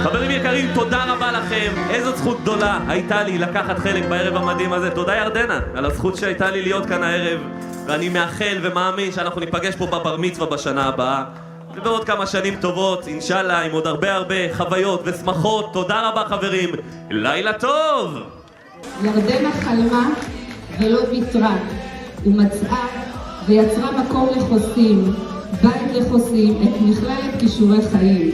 חברים יקרים, תודה רבה לכם. איזו זכות גדולה הייתה לי לקחת חלק בערב המדהים הזה. תודה ירדנה על הזכות שהייתה לי להיות כאן הערב, ואני מאחל ומאמין שאנחנו ניפגש פה בבר מצווה בשנה הבאה ובעוד כמה שנים טובות, אינשאללה, עם עוד הרבה חוויות ושמחות. תודה רבה חברים, לילה טוב. ירדנה חלמה ולא ויתרה, ומצאה ויצרה מקום לחוסים, בית לחוסים, את מכללת כישורי חיים.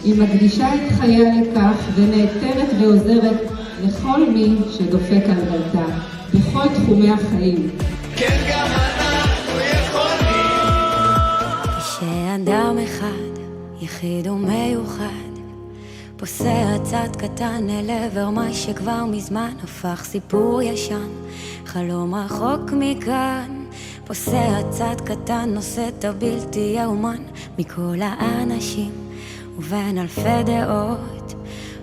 היא מקדישה את חייה לכך ונעתרת ועוזרת לכל מי שדופק על דלתה, בכל תחומי החיים. כן, גם אנחנו יכולים. כשאדם אחד, יחיד ומיוחד, פוסע צעד קטן אל עבר מה שכבר מזמן הפך סיפור ישן, חלום רחוק מכאן. פוסע צעד קטן, נושא את הבלתי יאומן מכל האנשים ובין אלפי דעות.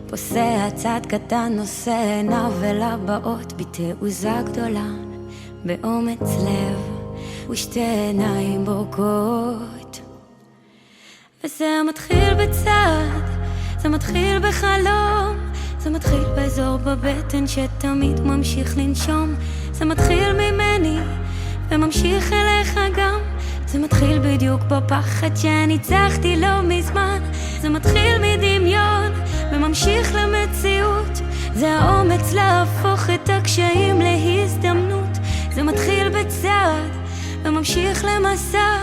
פוסע צעד קטן, נושא עיניו אל הבאות בתעוזה גדולה, באומץ לב ושתי עיניים בורקות. וזה מתחיל בצעד, זה מתחיל בחלום, זה מתחיל באזור בבטן שתמיד ממשיך לנשום. זה מתחיל ממני וממשיך אליך גם, זה מתחיל בדיוק בפחד שניצחתי לא מזמן. זה מתחיל מדמיון וממשיך למציאות, זה האומץ להפוך את הקשיים להזדמנות. זה מתחיל בצעד וממשיך למסע,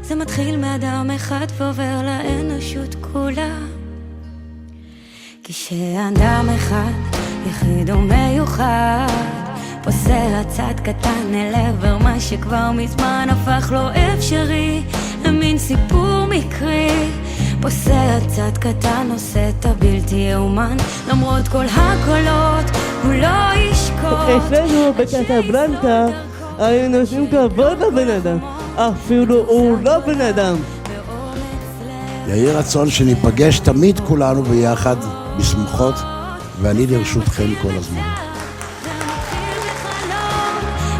זה מתחיל מאדם אחד ועובר לאנושות כולה. כשאדם אחד, יחיד ומיוחד, פוסע צעד קטן אל עבר מה שכבר מזמן הפך לא אפשרי, למין סיפור מקרי. פוסע צעד קטן, עושה את הבלתי יאומן, למרות כל הקולות הוא לא ישקוט. אצלנו בקסבלנקה היינו עושים כבוד לבן אדם, אפילו הוא לא בן אדם. יהי רצון שניפגש תמיד כולנו ביחד בשמחות, ואני לרשותכם כל הזמן.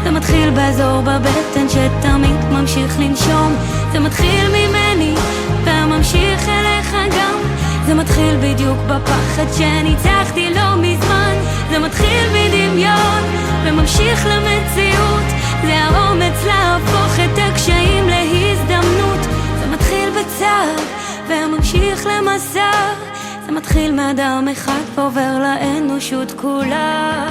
זה מתחיל באזור בבטן שתמיד ממשיך לנשום. זה מתחיל ממני וממשיך אליך גם, זה מתחיל בדיוק בפחד שניצחתי לא מזמן. זה מתחיל מדמיון וממשיך למציאות, זה האומץ להפוך את הקשיים להזדמנות. זה מתחיל בצעד וממשיך למסע, זה מתחיל מאדם אחד ועובר לאנושות כולה.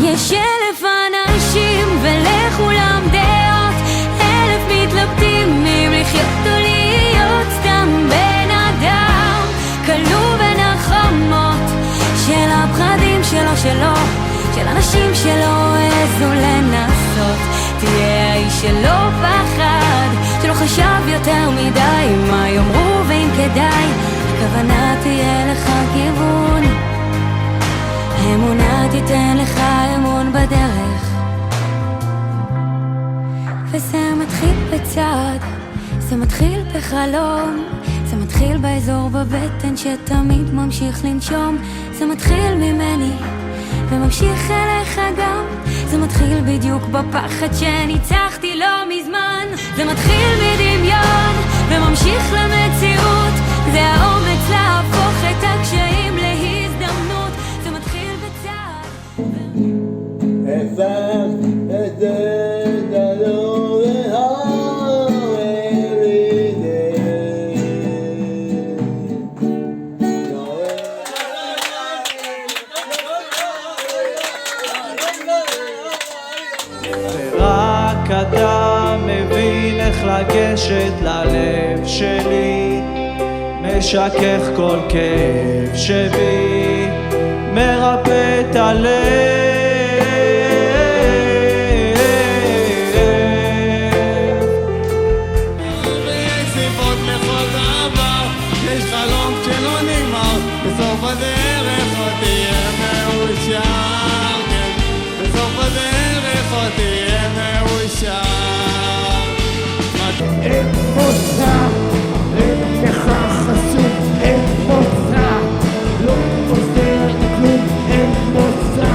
יש 1,000 אנשים ולכולם דעות, 1,000 מתלבטים אם לחיות או להיות סתם בן אדם, כלוא בין החומות של הפחדים שלו, של אנשים שלא העזו לנסות. תהיה האיש שלא פחד, שלא חשב יותר מדי מה יאמרו ואם כדאי. הכוונה תהיה לך כיוון, האמונה תיתן לך אמון בדרך. וזה מתחיל בצעד, זה מתחיל בחלום, זה מתחיל באזור בבטן שתמיד ממשיך לנשום. זה מתחיל ממני וממשיך אליך גם, זה מתחיל בדיוק בפחד שניצחתי לא מזמן. זה מתחיל מדמיון וממשיך למציאות, זה האומץ להפוך את הקשיים להזדמנות. זה מתחיל בצעד רק אתה מבין איך לגשת ללב שלי, משכך כל כאב שבי, מרפא את הלב. ויש סיבות לכל דבר, יש חלום שלא נגמר, בסוף הדרך עוד תהיה מאושר. בסוף הדרך עוד תהיה מאושר. אין מוצא, אין לך חסות, אין מוצא, לא עוזר כלום, אין מוצא.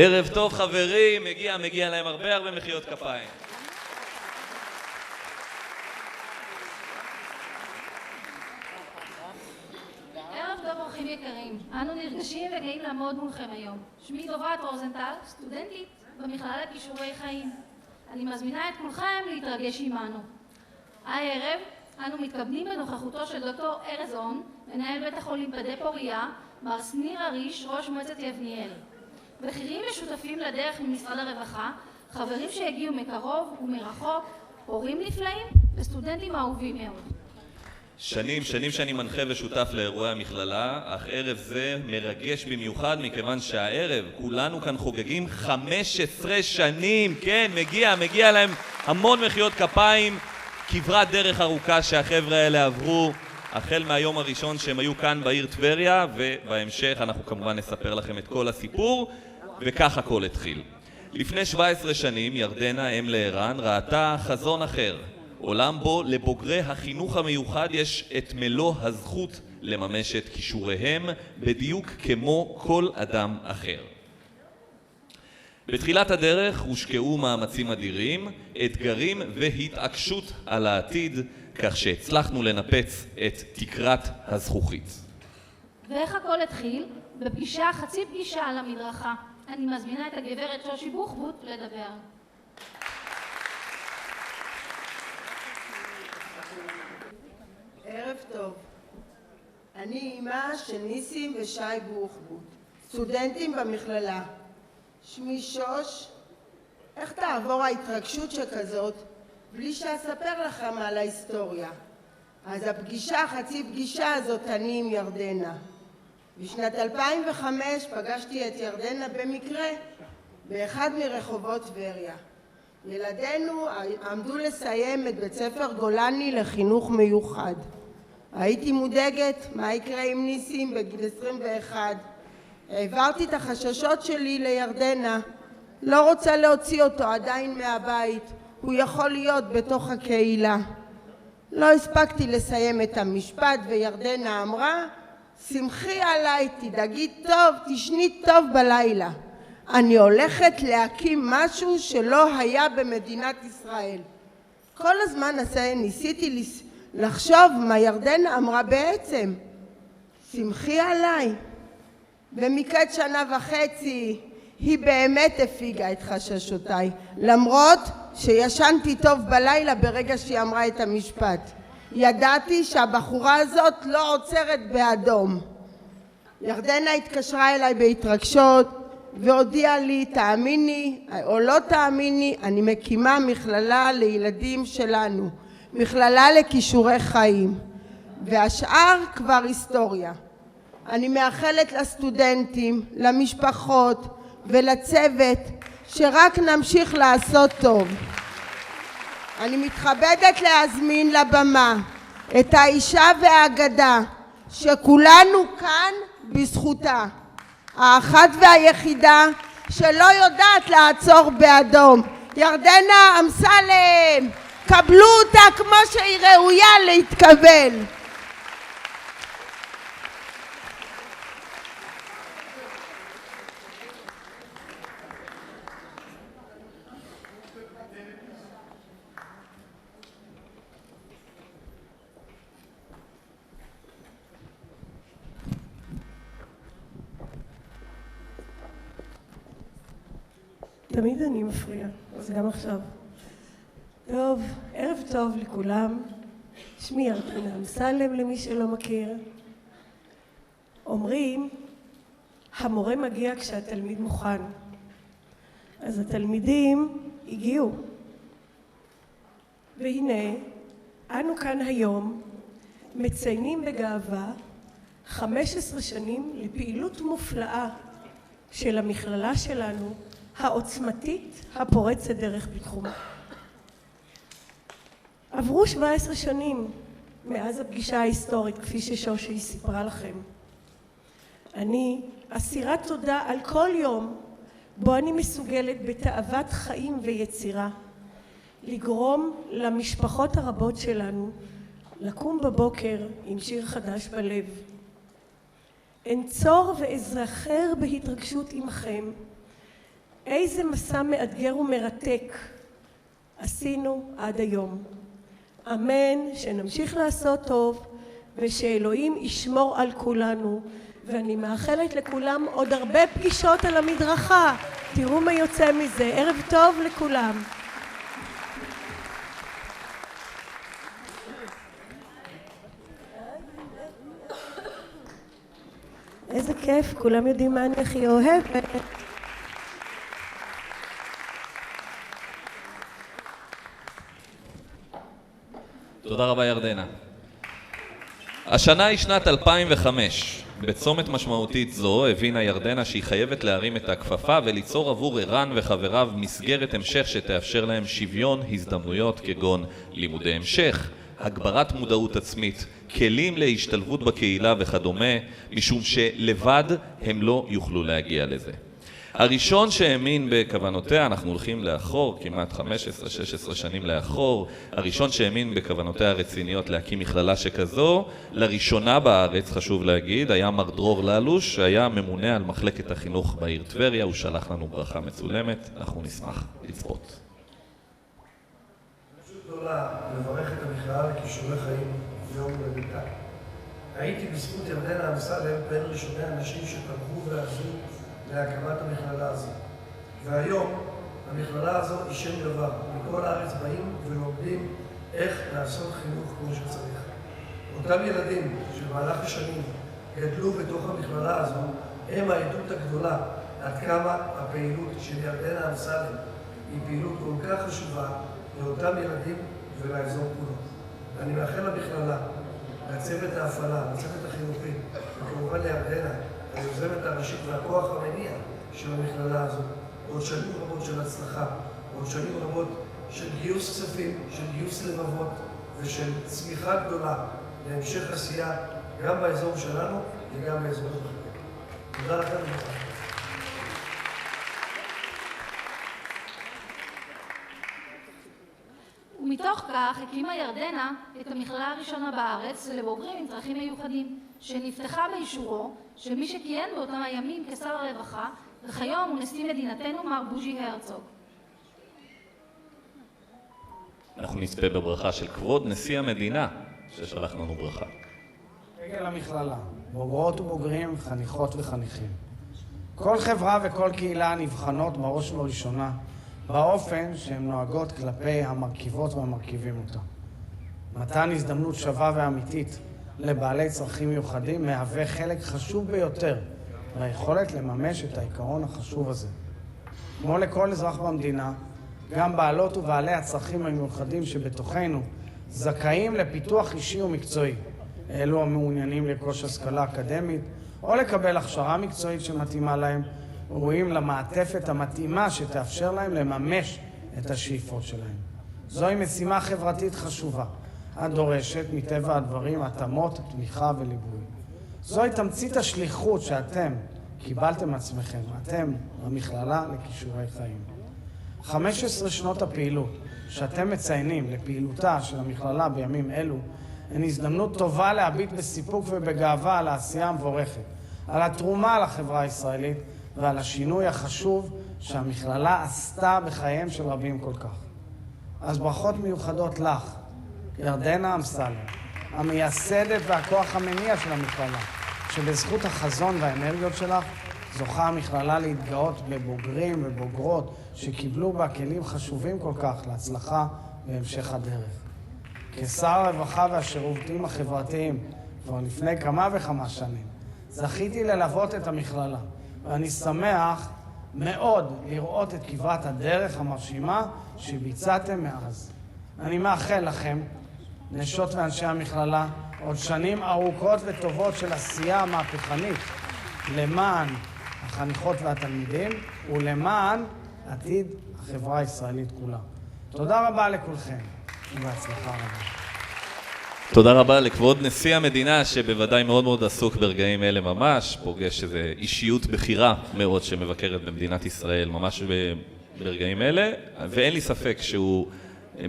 ערב טוב חברים, מגיע להם הרבה מחיאות כפיים. ערב טוב אורחים יקרים, אנו נרגשים וגאים לעמוד מולכם היום. שמי דוברת רוזנטל, סטודנטית במכללה לכישורי חיים. אני מזמינה את כולכם להתרגש עמנו. הערב אנו מתכבדים בנוכחותו של דוקטור ארז און, מנהל בית החולים פדה פוריה, מר שניר אריש, ראש מועצת יבניאל. בכירים ושותפים לדרך ממשרד הרווחה, חברים שהגיעו מקרוב ומרחוק, הורים נפלאים וסטודנטים אהובים מאוד. שנים שאני מנחה ושותף לאירועי המכללה, אך ערב זה מרגש במיוחד מכיוון שהערב כולנו כאן חוגגים 15 שנים. כן, מגיע להם המון מחיאות כפיים, כברת דרך ארוכה שהחבר'ה האלה עברו החל מהיום הראשון שהם היו כאן בעיר טבריה, ובהמשך אנחנו כמובן נספר לכם את כל הסיפור, וכך הכל התחיל. לפני 17 שנים ירדנה, אם לערן, ראתה חזון אחר, עולם בו לבוגרי החינוך המיוחד יש את מלוא הזכות לממש את כישוריהם בדיוק כמו כל אדם אחר. בתחילת הדרך הושקעו מאמצים אדירים, אתגרים והתעקשות על העתיד, כך שהצלחנו לנפץ את תקרת הזכוכית. ואיך הכל התחיל? חצי פגישה על המדרכה. אני מזמינה את הגברת שושי בוחבוט לדבר. ערב טוב. אני אמא של ניסים ושי בוחבוט, סטודנטים במכללה. שמי שוש. איך תעבור ההתרגשות שכזאת בלי שאספר לכם על ההיסטוריה? אז חצי פגישה הזאת אני עם ירדנה. בשנת 2005 פגשתי את ירדנה במקרה באחד מרחובות טבריה. ילדינו עמדו לסיים את בית ספר גולני לחינוך מיוחד. הייתי מודאגת מה יקרה עם ניסים בגיל 21. העברתי את החששות שלי לירדנה. לא רוצה להוציא אותו עדיין מהבית, הוא יכול להיות בתוך הקהילה. לא הספקתי לסיים את המשפט וירדנה אמרה, שמחי עליי, תדאגי טוב, תשני טוב בלילה. אני הולכת להקים משהו שלא היה במדינת ישראל. כל הזמן הזה ניסיתי לחשוב מה ירדנה אמרה בעצם. שמחי עליי. במקץ 1.5 שנה היא באמת הפיגה את חששותיי, למרות שישנתי טוב בלילה ברגע שהיא אמרה את המשפט. ידעתי שהבחורה הזאת לא עוצרת באדום. ירדנה התקשרה אליי בהתרגשות והודיעה לי, תאמיני או לא תאמיני, אני מקימה מכללה לילדים שלנו, מכללה לכישורי חיים, והשאר כבר היסטוריה. אני מאחלת לסטודנטים, למשפחות ולצוות שרק נמשיך לעשות טוב. אני מתכבדת להזמין לבמה את האישה והאגדה שכולנו כאן בזכותה, האחת והיחידה שלא יודעת לעצור באדום, ירדנה אמסלם. קבלו אותה כמו שהיא ראויה להתקבל. תמיד אני מפריע, אז גם עכשיו. טוב, ערב טוב לכולם. שמי ירדנה אמסלם למי שלא מכיר. אומרים, המורה מגיע כשהתלמיד מוכן. אז התלמידים הגיעו. והנה, אנו כאן היום מציינים בגאווה 15 שנים לפעילות מופלאה של המכללה שלנו, העוצמתית הפורצת דרך בתחומה. עברו 17 שנים מאז הפגישה ההיסטורית, כפי ששושי סיפרה לכם. אני אסירת תודה על כל יום בו אני מסוגלת בתאוות חיים ויצירה לגרום למשפחות הרבות שלנו לקום בבוקר עם שיר חדש בלב. אנצור ואזכר בהתרגשות עמכם איזה מסע מאתגר ומרתק עשינו עד היום. אמן שנמשיך לעשות טוב ושאלוהים ישמור על כולנו, ואני מאחלת לכולם עוד הרבה פגישות על המדרכה. תראו מה יוצא מזה. ערב טוב לכולם. איזה כיף, כולם יודעים מה אני הכי אוהבת. תודה רבה ירדנה. השנה היא שנת 2005. בצומת משמעותית זו הבינה ירדנה שהיא חייבת להרים את הכפפה וליצור עבור ערן וחבריו מסגרת המשך שתאפשר להם שוויון הזדמנויות כגון לימודי המשך, הגברת מודעות עצמית, כלים להשתלבות בקהילה וכדומה, משום שלבד הם לא יוכלו להגיע לזה. הראשון שהאמין בכוונותיה, אנחנו הולכים לאחור, כמעט 15-16 שנים לאחור, הראשון שהאמין בכוונותיה הרציניות להקים מכללה שכזו, לראשונה בארץ, חשוב להגיד, היה מר דרור ללוש, שהיה ממונה על מחלקת החינוך בעיר טבריה, הוא שלח לנו ברכה מצולמת, אנחנו נשמח לצפות. פשוט גדולה לברך את המכללה לכישורי חיים יום הולדתה. הייתי בזכות ירדנה אמסלם בין ראשוני האנשים שתמכו ועזרו להקמת המכללה הזו. והיום המכללה הזו היא שם דבר. מכל הארץ באים ולומדים איך לעשות חינוך כמו שצריך. אותם ילדים שבמהלך השנים גדלו בתוך המכללה הזו הם העדות הגדולה עד כמה הפעילות של ירדנה אמסלם היא פעילות כל כך חשובה לאותם ילדים ולאזור כולו. אני מאחל למכללה, לצוות ההפעלה, לצוות החינוכי, וכמובן לירדנה, היוזמת הראשית והכוח המניע של המכללה הזו, עוד שנים רבות של הצלחה, עוד שנים רבות של גיוס כספים, של גיוס לבבות ושל צמיחה גדולה להמשך עשייה גם באזור שלנו וגם באזור אחר. תודה לכם. ומתוך כך הקימה ירדנה את המכללה הראשונה בארץ לבוגרים עם צרכים מיוחדים, שנפתחה באישורו של מי שכיהן באותם הימים כשר הרווחה, וכיום הוא נשיא מדינתנו מר בוז'י הרצוג. אנחנו נצפה בברכה של כבוד נשיא המדינה ששלח לנו ברכה. רגל המכללה, בוגרות ובוגרים, חניכות וחניכים. כל חברה וכל קהילה נבחנות בראש ובראשונה באופן שהן נוהגות כלפי המרכיבות והמרכיבים אותה. מתן הזדמנות שווה ואמיתית לבעלי צרכים מיוחדים מהווה חלק חשוב ביותר ביכולת לממש את העיקרון החשוב הזה. כמו לכל אזרח במדינה, גם בעלות ובעלי הצרכים המיוחדים שבתוכנו זכאים לפיתוח אישי ומקצועי. אלו המעוניינים לרכוש השכלה אקדמית או לקבל הכשרה מקצועית שמתאימה להם, ראויים למעטפת המתאימה שתאפשר להם לממש את השאיפות שלהם. זוהי משימה חברתית חשובה, הדורשת מטבע הדברים התאמות, תמיכה וליווי. זוהי תמצית השליחות שאתם קיבלתם עצמכם, אתם במכללה לכישורי חיים. 15 שנות הפעילות שאתם מציינים לפעילותה של המכללה בימים אלו, הן הזדמנות טובה להביט בסיפוק ובגאווה על העשייה המבורכת, על התרומה לחברה הישראלית ועל השינוי החשוב שהמכללה עשתה בחייהם של רבים כל כך. אז ברכות מיוחדות לך, ירדנה אמסלם, המייסדת והכוח המניע של המכללה, שבזכות החזון והאנרגיות שלך זוכה המכללה להתגאות בבוגרים ובוגרות שקיבלו בה כלים חשובים כל כך להצלחה בהמשך הדרך. כשר הרווחה והשירותים החברתיים כבר לפני כמה וכמה שנים זכיתי ללוות את המכללה, ואני שמח מאוד לראות את כברת הדרך המרשימה שביצעתם מאז. אני מאחל לכם, נשות ואנשי המכללה, עוד שנים ארוכות וטובות של עשייה מהפכנית למען החניכות והתלמידים ולמען עתיד החברה הישראלית כולה. תודה רבה לכולכם ובהצלחה רבה. תודה רבה לכבוד נשיא המדינה שבוודאי מאוד מאוד עסוק ברגעים אלה ממש, פוגש איזו אישיות בחירה מאוד שמבקרת במדינת ישראל ממש ברגעים אלה, ואין לי ספק שהוא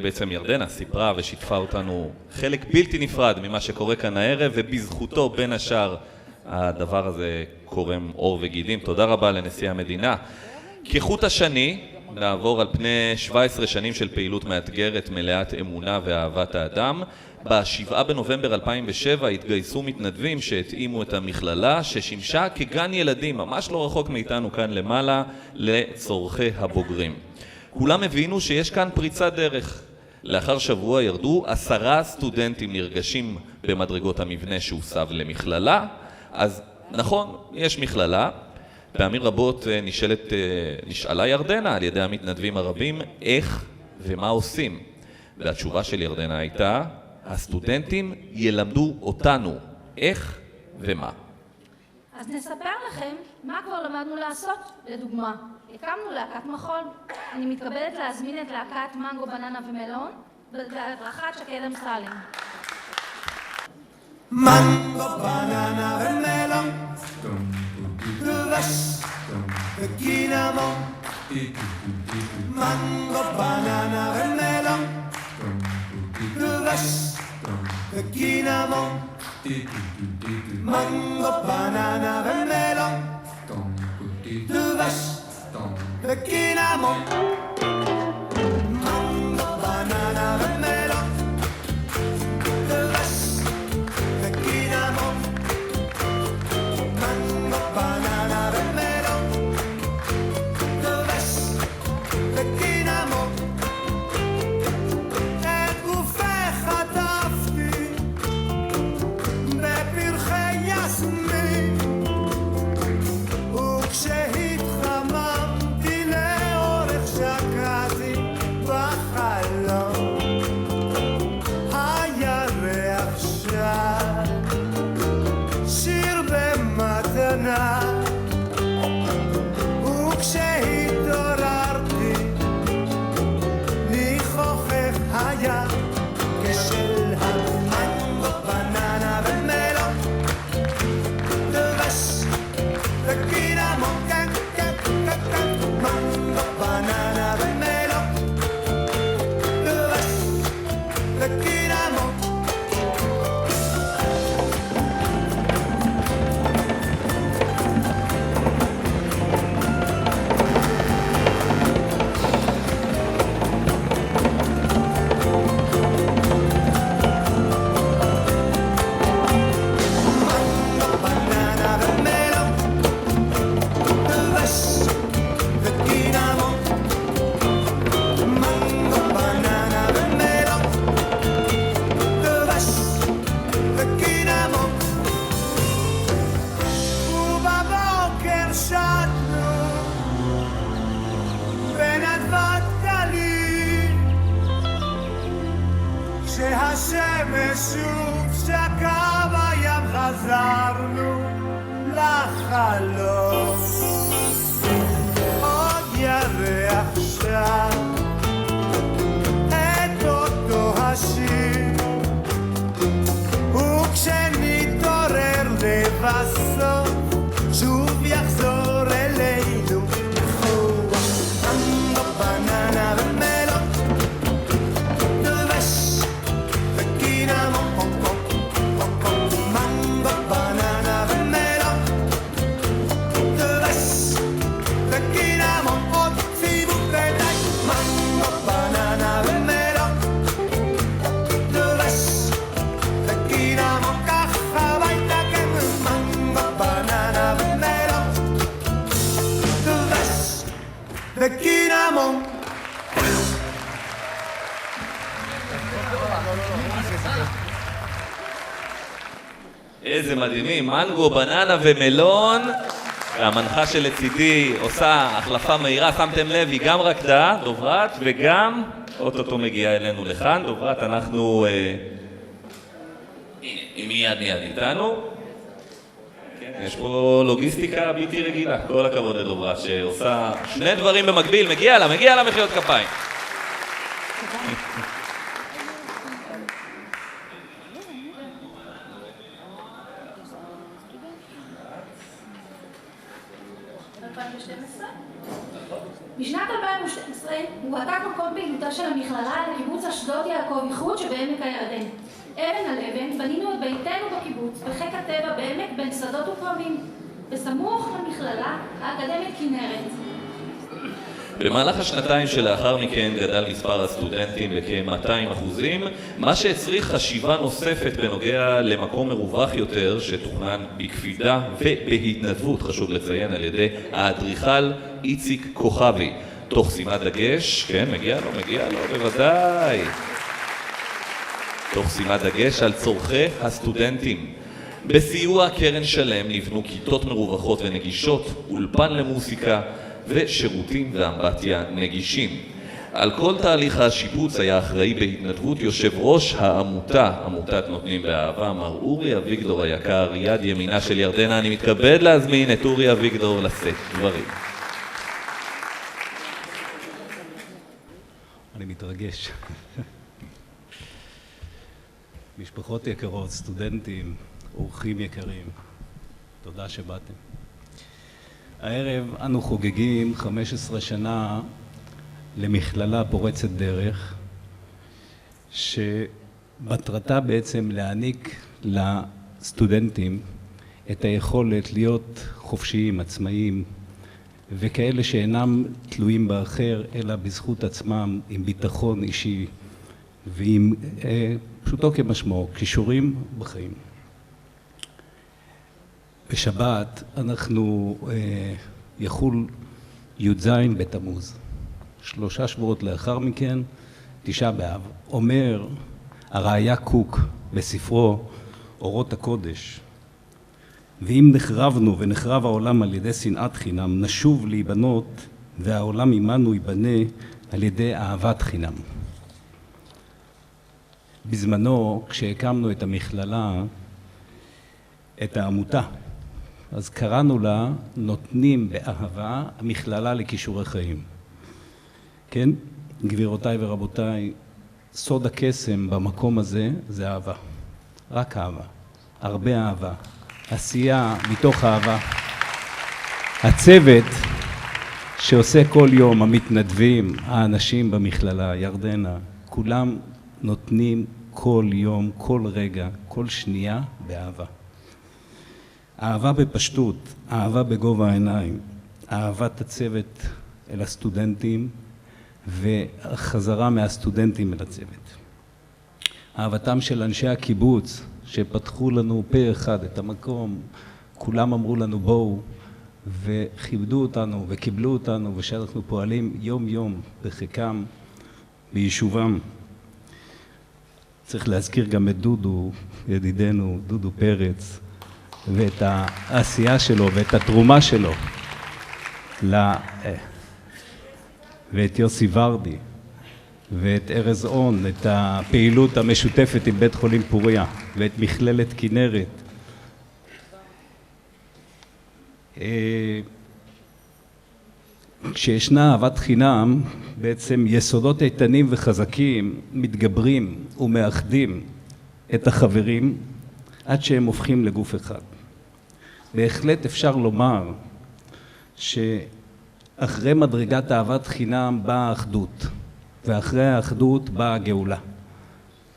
בעצם ירדנה סיפרה ושיתפה אותנו חלק בלתי נפרד ממה שקורה כאן הערב, ובזכותו בין השאר הדבר הזה קורם אור וגידים. תודה רבה לנשיא המדינה. כחוט השני, נעבור על פני 17 שנים של פעילות מאתגרת, מלאת אמונה ואהבת האדם. ב7 בנובמבר 2007 התגייסו מתנדבים שהתאימו את המכללה ששימשה כגן ילדים, ממש לא רחוק מאיתנו כאן למעלה, לצורכי הבוגרים. כולם הבינו שיש כאן פריצת דרך. לאחר שבוע ירדו 10 סטודנטים נרגשים במדרגות המבנה שהוסב למכללה. אז נכון, יש מכללה. פעמים רבות נשאלה ירדנה על ידי המתנדבים הרבים איך ומה עושים. והתשובה של ירדנה הייתה, הסטודנטים ילמדו אותנו איך ומה. אז נספר לכם מה כבר למדנו לעשות. לדוגמה, הקמנו להקת מחול. אני מתכבדת להזמין את להקת מנגו, בננה ומלון בהדרכת שקד אמסלם. מנגו, בננה ומלון, דבש וקינמון. מנגו, בננה ומלון, דבש וקינמון. מנגו, בננה ומלון, דבש וקינמון. מנגו, בננה ומלון, דבש וקינמון. מנגו, בננה ומלון, דבש וקינמון. את גופך חטפתי בפרחי יסמין, וכשהתחממתי לאורך שקעתי בחלום. הירח שר שיר במתנה, וכשהתעוררתי ניחוחך היה כשל המנגו, בננה ומלון, דבש וקינמון. כן, כן, כן, כן. מנגו, בננה ומלון, דבש וקינמון. כשהשמש שוב שקע בים חזרנו לחלום. עוד ירח שר את אותו השיר, וכשנתעורר לבסוף שוב יחזור אלינו בכוח. מנגו, בננה ומלון, דבש וקינמון. מנגו, בננה ומלון, דבש וקינמון. עוד סיבוב ודי. מנגו, בננה ומלון, דבש וקינמון. קח הביתה, כן. מנגו, בננה ומלון, דבש וקינמון. איזה מדהימים, מנגו, בננה ומלון. והמנחה שלצידי עושה החלפה מהירה, שמתם לב, היא גם רקדה, דוברת, וגם אוטוטו מגיעה אלינו לכאן. דוברת, אנחנו היא מיד איתנו. יש פה לוגיסטיקה בלתי רגילה, כל הכבוד לדוברת שעושה שני דברים במקביל. מגיע לה מחיאות כפיים. בשנת 2012 הועתק מקום פעילותה של המכללה לקיבוץ אשדוד יעקב איחוד שבעמק הירדן. אבן על אבן בנינו את ביתנו בקיבוץ בחיק הטבע בעמק בין שדות וכרמים, בסמוך למכללה האקדמית כנרת. במהלך השנתיים שלאחר מכן גדל מספר הסטודנטים בכ-200%, מה שהצריך חשיבה נוספת בנוגע למקום מרווח יותר שתוכנן בקפידה ובהתנדבות, חשוב לציין, על ידי האדריכל איציק כוכבי, תוך שימת דגש, כן, מגיע לו, בוודאי, תוך שימת דגש על צורכי הסטודנטים. בסיוע קרן שלם נבנו כיתות מרווחות ונגישות, אולפן למוסיקה ושירותים ואמבטיה נגישים. על כל תהליך השיפוץ היה אחראי בהתנדבות יושב ראש העמותה, עמותת נותנים באהבה, מר אורי אביגדור היקר, יד ימינה של ירדנה. אני מתכבד להזמין את אורי אביגדור לשאת דברים. אני מתרגש. משפחות יקרות, סטודנטים, אורחים יקרים, תודה שבאתם. הערב אנו חוגגים 15 שנה למכללה פורצת דרך, שמטרתה בעצם להעניק לסטודנטים את היכולת להיות חופשיים, עצמאיים, וכאלה שאינם תלויים באחר, אלא בזכות עצמם, עם ביטחון אישי, ועם פשוטו כמשמעו, כישורים בחיים. בשבת אנחנו יחול י"ז בתמוז, 3 שבועות לאחר מכן, 9 באב. אומר הראיה קוק בספרו אורות הקודש, ואם נחרבנו ונחרב העולם על ידי שנאת חינם, נשוב להיבנות והעולם עמנו ייבנה על ידי אהבת חינם. בזמנו, כשהקמנו את המכללה, את העמותה, אז קראנו לה נותנים באהבה המכללה לכישורי חיים. כן, גבירותיי ורבותיי, סוד הקסם במקום הזה זה אהבה. רק אהבה. הרבה אהבה. עשייה מתוך אהבה. הצוות שעושה כל יום, המתנדבים, האנשים במכללה, ירדנה, כולם נותנים כל יום, כל רגע, כל שנייה באהבה. אהבה בפשטות, אהבה בגובה העיניים, אהבת הצוות אל הסטודנטים וחזרה מהסטודנטים אל הצוות. אהבתם של אנשי הקיבוץ שפתחו לנו פה אחד את המקום, כולם אמרו לנו בואו, וכיבדו אותנו וקיבלו אותנו, ושאנחנו פועלים יום יום בחיקם, ביישובם. צריך להזכיר גם את דודו, ידידנו, דודו פרץ, ואת העשייה שלו ואת התרומה שלו, ואת יוסי ורדי, ואת ארז און, את הפעילות המשותפת עם בית חולים פוריה, ואת מכללת כנרת. כשישנה אהבת חינם, בעצם יסודות איתנים וחזקים מתגברים ומאחדים את החברים עד שהם הופכים לגוף אחד. בהחלט אפשר לומר שאחרי מדרגת אהבת חינם באה האחדות, ואחרי האחדות באה הגאולה.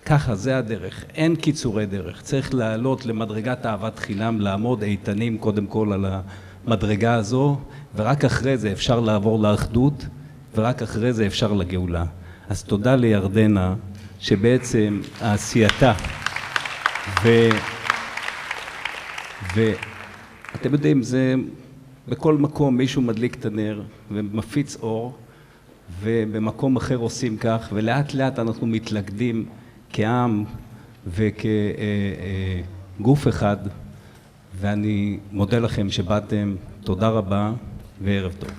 ככה, זה הדרך, אין קיצורי דרך. צריך לעלות למדרגת אהבת חינם, לעמוד איתנים קודם כל על המדרגה הזו, ורק אחרי זה אפשר לעבור לאחדות, ורק אחרי זה אפשר לגאולה. אז תודה לירדנה, שבעצם העשייתה, ואתם יודעים, זה בכל מקום מישהו מדליק את הנר ומפיץ אור, ובמקום אחר עושים כך, ולאט לאט אנחנו מתלכדים כעם וכגוף אחד, ואני מודה לכם שבאתם. תודה רבה וערב טוב.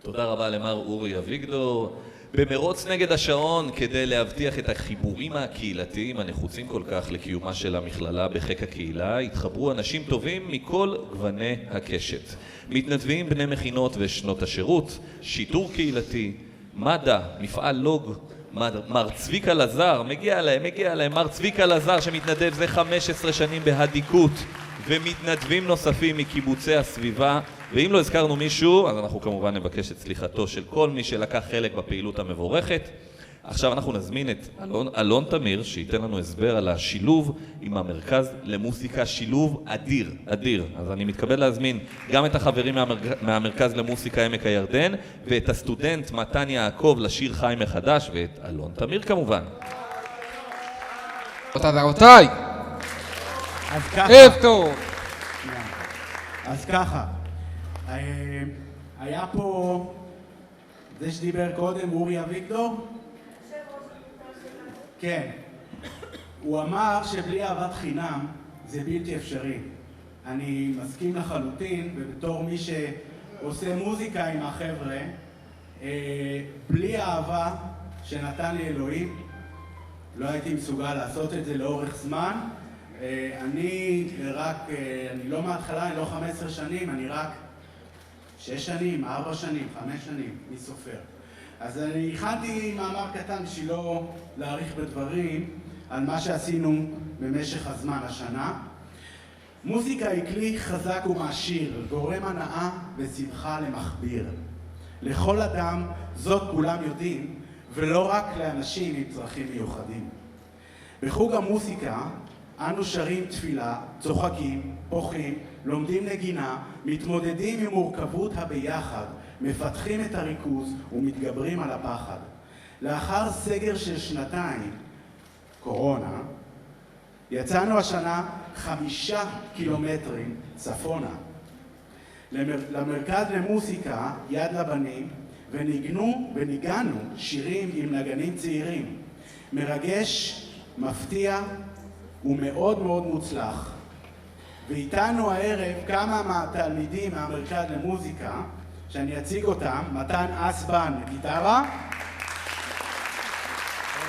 תודה רבה למר אורי אביגדור. במרוץ נגד השעון, כדי להבטיח את החיבורים הקהילתיים הנחוצים כל כך לקיומה של המכללה בחיק הקהילה, התחברו אנשים טובים מכל גווני הקשת. מתנדבים, בני מכינות ושנות השירות, שיטור קהילתי, מד"א, מפעל לוג, מר צביקה לזר, מגיע להם, מר צביקה לזר שמתנדב זה 15 שנים בהדיקות, ומתנדבים נוספים מקיבוצי הסביבה. ואם לא הזכרנו מישהו, אז אנחנו כמובן נבקש את סליחתו של כל מי שלקח חלק בפעילות המבורכת. עכשיו אנחנו נזמין את אלון תמיר, שייתן לנו הסבר על השילוב עם המרכז למוסיקה, שילוב אדיר. אז אני מתכבד להזמין גם את החברים מהמרכז למוסיקה עמק הירדן, ואת הסטודנט מתן יעקב לשיר חי מחדש, ואת אלון תמיר כמובן. רבותיי, ערב טוב. אז ככה, היה פה זה שדיבר קודם, אורי אביגדור? כן. הוא אמר שבלי אהבת חינם זה בלתי אפשרי. אני מסכים לחלוטין, ובתור מי שעושה מוזיקה עם החבר'ה, בלי האהבה שנתן לי אלוהים, לא הייתי מסוגל לעשות את זה לאורך זמן. אני לא מההתחלה, אני לא 15 שנים, אני רק 6 שנים, 4 שנים, 5 שנים, מי סופר. אז אני הכנתי מאמר קטן בשביל לא להאריך בדברים על מה שעשינו במשך הזמן השנה. מוזיקה היא כלי חזק ומעשיר, גורם הנאה ושמחה למכביר. לכל אדם זאת כולם יודעים, ולא רק לאנשים עם צרכים מיוחדים. בחוג המוזיקה אנו שרים תפילה, צוחקים, פוחים, לומדים נגינה, מתמודדים עם מורכבות הביחד, מפתחים את הריכוז ומתגברים על הפחד. לאחר סגר של 2 קורונה, יצאנו השנה 5 קילומטרים צפונה למרכז למוסיקה יד לבנים, וניגענו שירים עם נגנים צעירים. מרגש, מפתיע ומאוד מאוד מוצלח. ואיתנו הערב כמה מהתלמידים מהמרכז למוזיקה, שאני אציג אותם. מתן אסבן, גיטרה.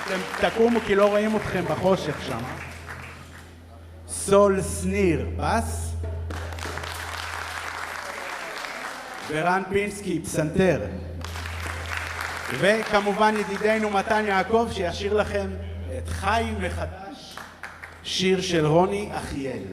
אתם תקומו כי לא רואים אתכם בחושך שם. סול סניר, בס. ורן פינסקי, פסנתר. וכמובן ידידנו מתן יעקב, שישיר לכם את חי מחדש, שיר של רוני אחיאל.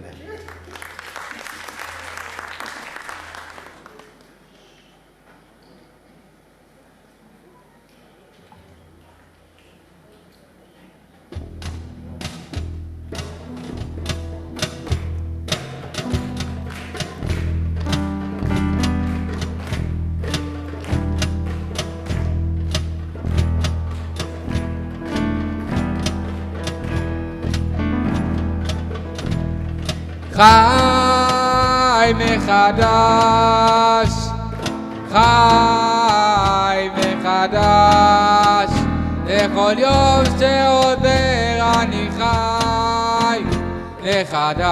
חי מחדש, חי מחדש, לכל יום שעובר אני חי מחדש.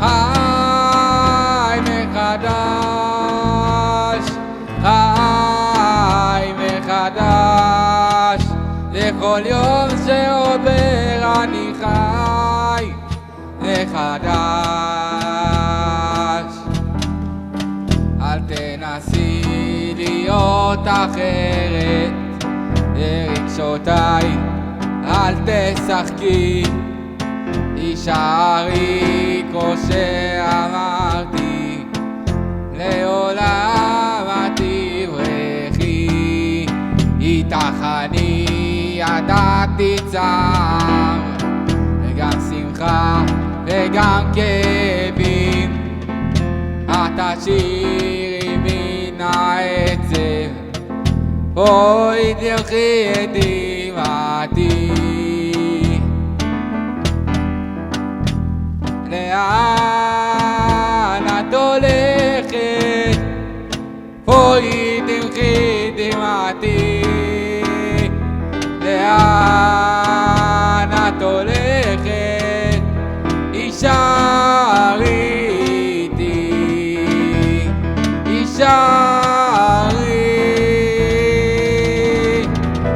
חי מחדש, חי מחדש, לכל יום שעובר אני חי מחדש. אל תנסי להיות אחרת לרגשותיי, אל תשחקי, הישארי כמו שאמרתי, לעולם את תברחי. איתך אני ידעתי צער וגם שמחה וגם כאבים, את תשאירי מן העצב, בואי תלכי את דמעתי. לאן את הולכת, בואי תלכי דמעתי. לאן את הולכת, הישארי איתי, הישארי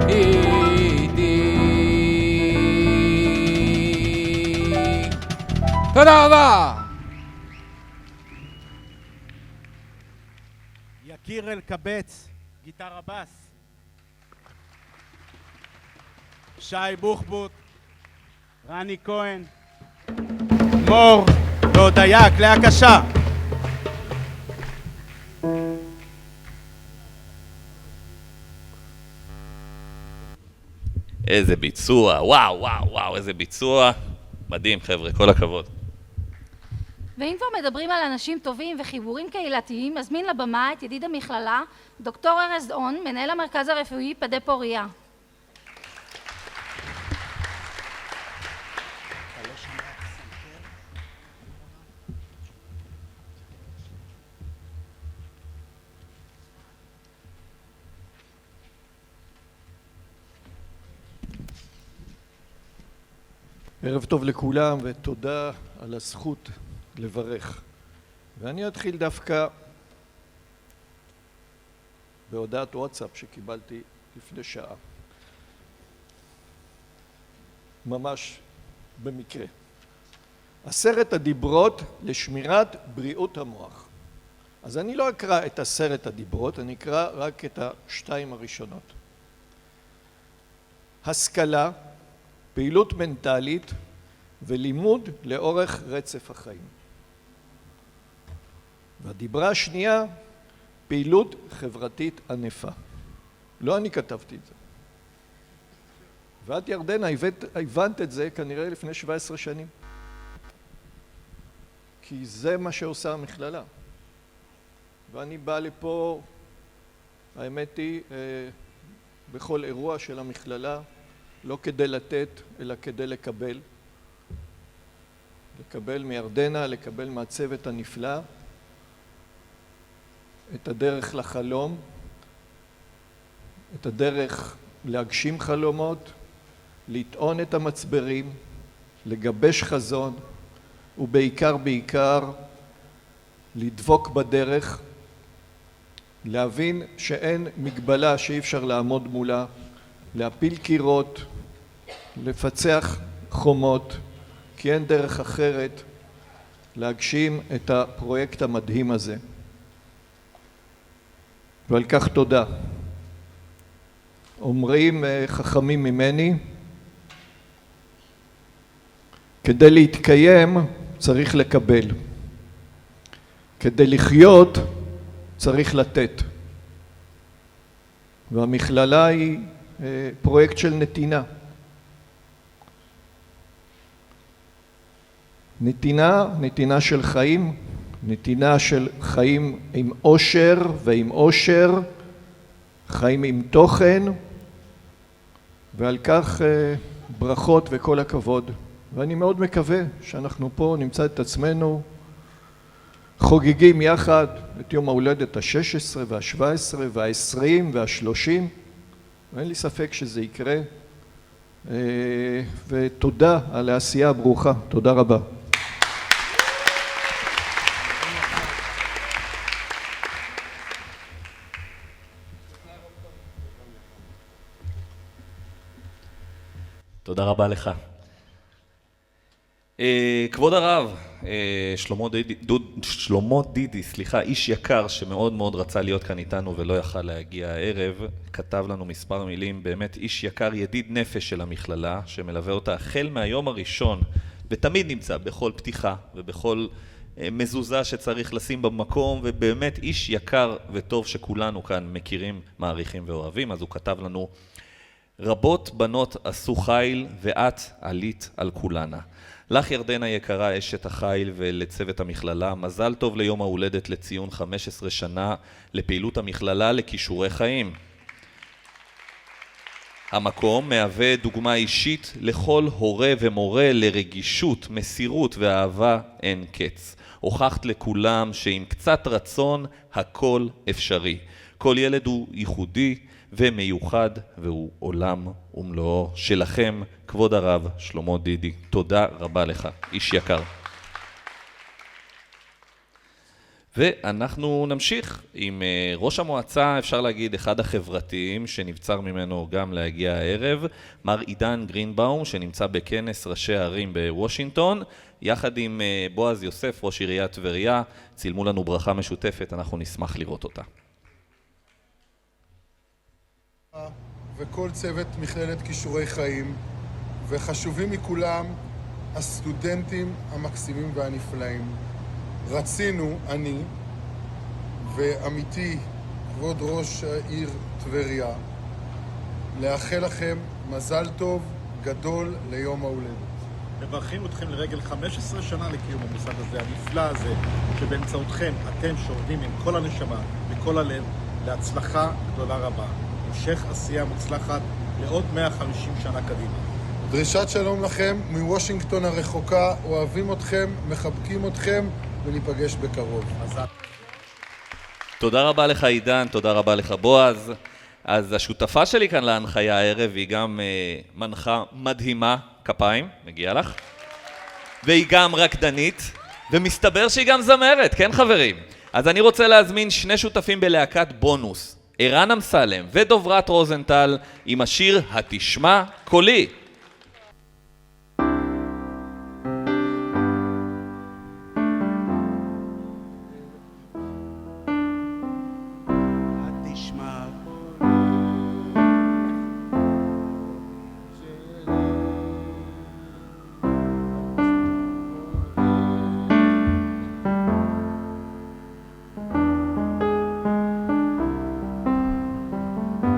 איתי. תודה רבה. יקיר אלקבץ, גיטרה בס. שי בוחבוט, רני כהן, מור והודיה, כלי הקשה. איזה ביצוע, וואו, וואו, וואו, איזה ביצוע. מדהים, חבר'ה, כל הכבוד. ואם כבר מדברים על אנשים טובים וחיבורים קהילתיים, מזמין לבמה את ידיד המכללה, דוקטור ארז און, מנהל המרכז הרפואי פדה פוריה. ערב טוב לכולם ותודה על הזכות לברך. ואני אתחיל דווקא בהודעת וואטסאפ שקיבלתי לפני שעה. ממש במקרה. 10 הדיברות לשמירת בריאות המוח. אז אני לא אקרא את 10 הדיברות, אני אקרא רק את 2 הראשונות. השכלה, פעילות מנטלית ולימוד לאורך רצף החיים. והדיברה השנייה, פעילות חברתית ענפה. לא אני כתבתי את זה. ואת ירדנה הבנת את זה כנראה לפני 17 שנים. כי זה מה שעושה המכללה. ואני בא לפה, האמת היא, בכל אירוע של המכללה, לא כדי לתת, אלא כדי לקבל. לקבל מירדנה, לקבל מהצוות הנפלא, את הדרך לחלום, את הדרך להגשים חלומות, לטעון את המצברים, לגבש חזון, ובעיקר לדבוק בדרך, להבין שאין מגבלה שאי אפשר לעמוד מולה, להפיל קירות, לפצח חומות, כי אין דרך אחרת להגשים את הפרויקט המדהים הזה. ועל כך תודה. אומרים חכמים ממני, כדי להתקיים צריך לקבל. כדי לחיות צריך לתת. והמכללה היא פרויקט של נתינה. נתינה של חיים, נתינה של חיים עם אושר ועם אושר, חיים עם תוכן, ועל כך ברכות וכל הכבוד. ואני מאוד מקווה שאנחנו פה נמצא את עצמנו חוגגים יחד את יום ההולדת ה-16 וה-17 וה-20 וה-30, ואין לי ספק שזה יקרה, ותודה על העשייה הברוכה. תודה רבה. תודה רבה לך. כבוד הרב, שלמה דידי, סליחה, איש יקר שמאוד מאוד רצה להיות כאן איתנו ולא יכל להגיע הערב, כתב לנו מספר מילים, באמת איש יקר, ידיד נפש של המכללה, שמלווה אותה החל מהיום הראשון, ותמיד נמצא בכל פתיחה ובכל מזוזה שצריך לשים במקום, ובאמת איש יקר וטוב שכולנו כאן מכירים, מעריכים ואוהבים. אז הוא כתב לנו, רבות בנות עשו חיל ואת עלית על כולנה. לך ירדנה יקרה אשת החיל ולצוות המכללה, מזל טוב ליום ההולדת לציון 15 שנה לפעילות המכללה לכישורי חיים. המקום מהווה דוגמה אישית לכל הורה ומורה לרגישות, מסירות ואהבה אין קץ. הוכחת לכולם שעם קצת רצון הכל אפשרי. כל ילד הוא ייחודי ומיוחד והוא עולם ומלואו. שלכם, כבוד הרב שלמה דידי, תודה רבה לך, איש יקר. ואנחנו נמשיך עם ראש המועצה, אפשר להגיד אחד החברתיים שנבצר ממנו גם להגיע הערב, מר עידן גרינבאום, שנמצא בכנס ראשי הערים בוושינגטון, יחד עם בועז יוסף, ראש עיריית טבריה. צילמו לנו ברכה משותפת, אנחנו נשמח לראות אותה. וכל צוות מכללת כישורי חיים, וחשובים מכולם הסטודנטים המקסימים והנפלאים. רצינו, אני ועמיתי כבוד ראש העיר טבריה, לאחל לכם מזל טוב גדול ליום ההולדת. מברכים אתכם לרגל 15 שנה לקיום המוסד הזה, הנפלא הזה, שבאמצעותכם אתם שורדים עם כל הנשמה וכל הלב להצלחה גדולה רבה. המשך עשייה מוצלחת לעוד 150 שנה קדימה. דרישת שלום לכם מוושינגטון הרחוקה, אוהבים אתכם, מחבקים אתכם וניפגש בקרוב. תודה רבה לך עידן, תודה רבה לך בועז. אז השותפה שלי כאן להנחיה הערב היא גם מנחה מדהימה, כפיים, מגיע לך. והיא גם רקדנית, ומסתבר שהיא גם זמרת, כן חברים? אז אני רוצה להזמין שני שותפים בלהקת בונוס, ערן אמסלם ודוברת רוזנטל, עם השיר התשמע קולי.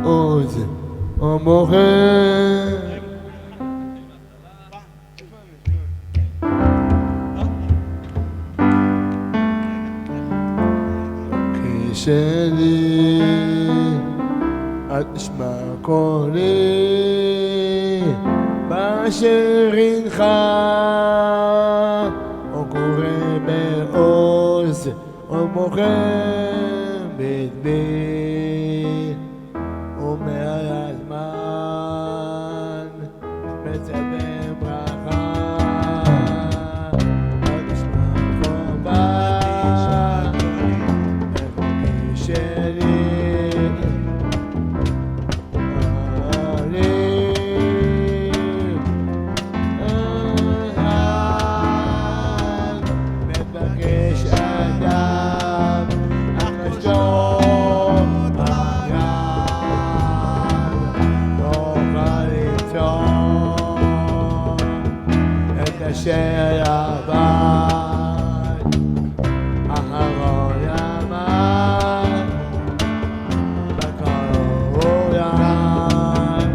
עוז המוכר כשלי את נשמע קולי באשר אינך או קורא בעוז או מוכר בדבי ומעל הזמן מצווה ברכה עוד נשמע חובה וחוקי שלי מבקש אדם אך נשתו אשר עבד אחרון ימיו בכל אוריין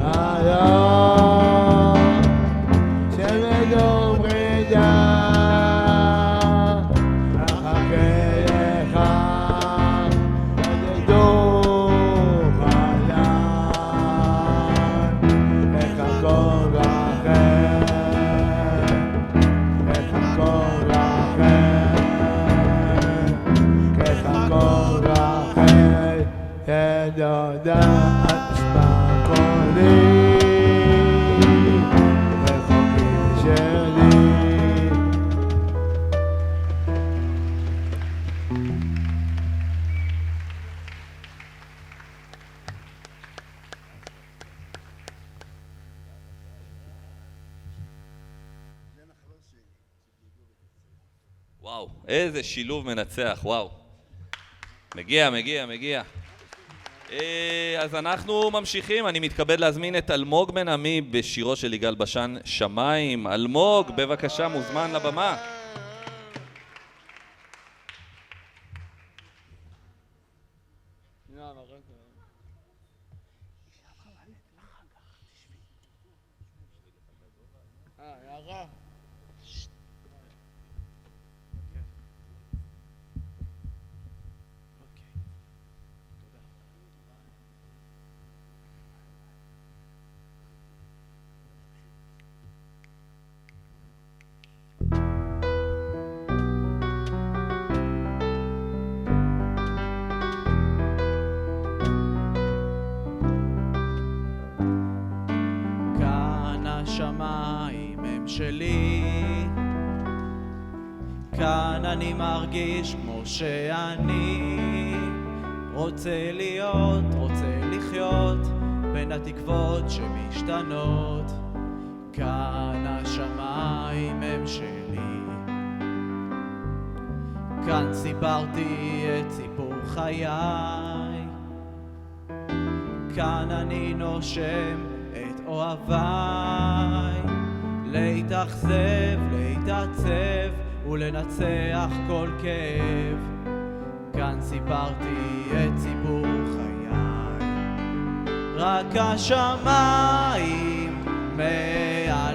היום שלגמרי דה אחכה לך ודדוך עליי איך הכל יודעת נשמע קולי וחוקי שלי וואו, איזה שילוב מנצח, וואו. מגיע. אז אנחנו ממשיכים, אני מתכבד להזמין את אלמוג בן עמי בשירו של יגאל בשן, שמיים. אלמוג, בבקשה, מוזמן לבמה. השמיים הם שלי, כאן אני מרגיש כמו שאני רוצה להיות, רוצה לחיות בין התקוות שמשתנות. כאן השמיים הם שלי, כאן סיפרתי את סיפור חיי, כאן אני נושם את אוהביי, להתאכזב, להתעצב ולנצח כל כאב. כאן סיפרתי את סיפור חיי, רק השמיים מעליי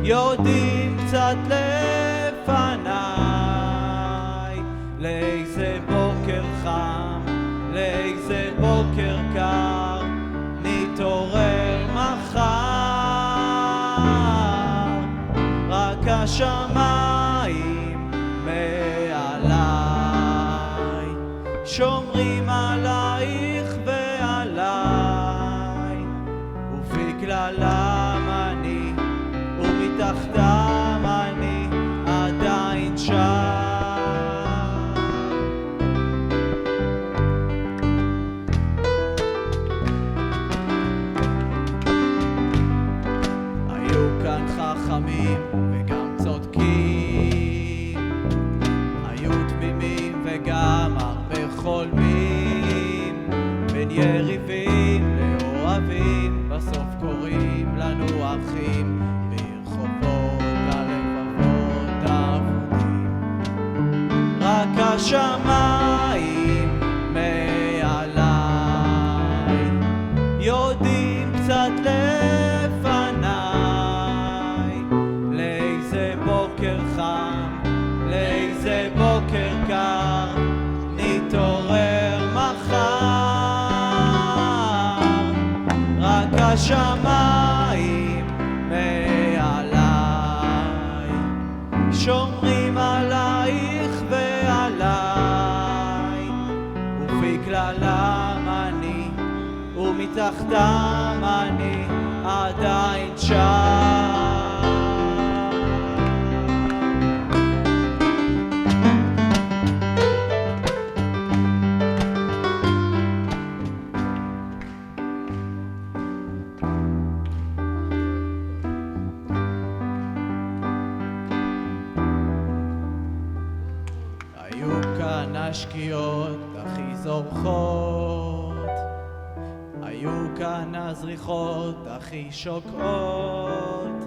יודעים קצת לפניי לאיזה בוקר חם, לאיזה בוקר קר נתעורר מחר. רק השמיים מעליי שומרים עלייך ועליי, ובגללם אני ומתחתם אני עדיין שם. היו כאן חכמים וגם צודקים, היו תמימים וגם הרבה חולמים, בין יריבים לאוהבים בסוף קוראים לנו אחים, ברחובות הלבבות אבודים. רק השמיים מעליי יודעים קצת לפניי לאיזה בוקר חם, לאיזה בוקר קר נתעורר מחר. רק השמיים מעליי שומרים עלייך ועליי, ובגללם אני ומתחתם אני עדיין שם. היו כאן השקיעות הכי זורחות, היו כאן הזריחות הכי שוקעות,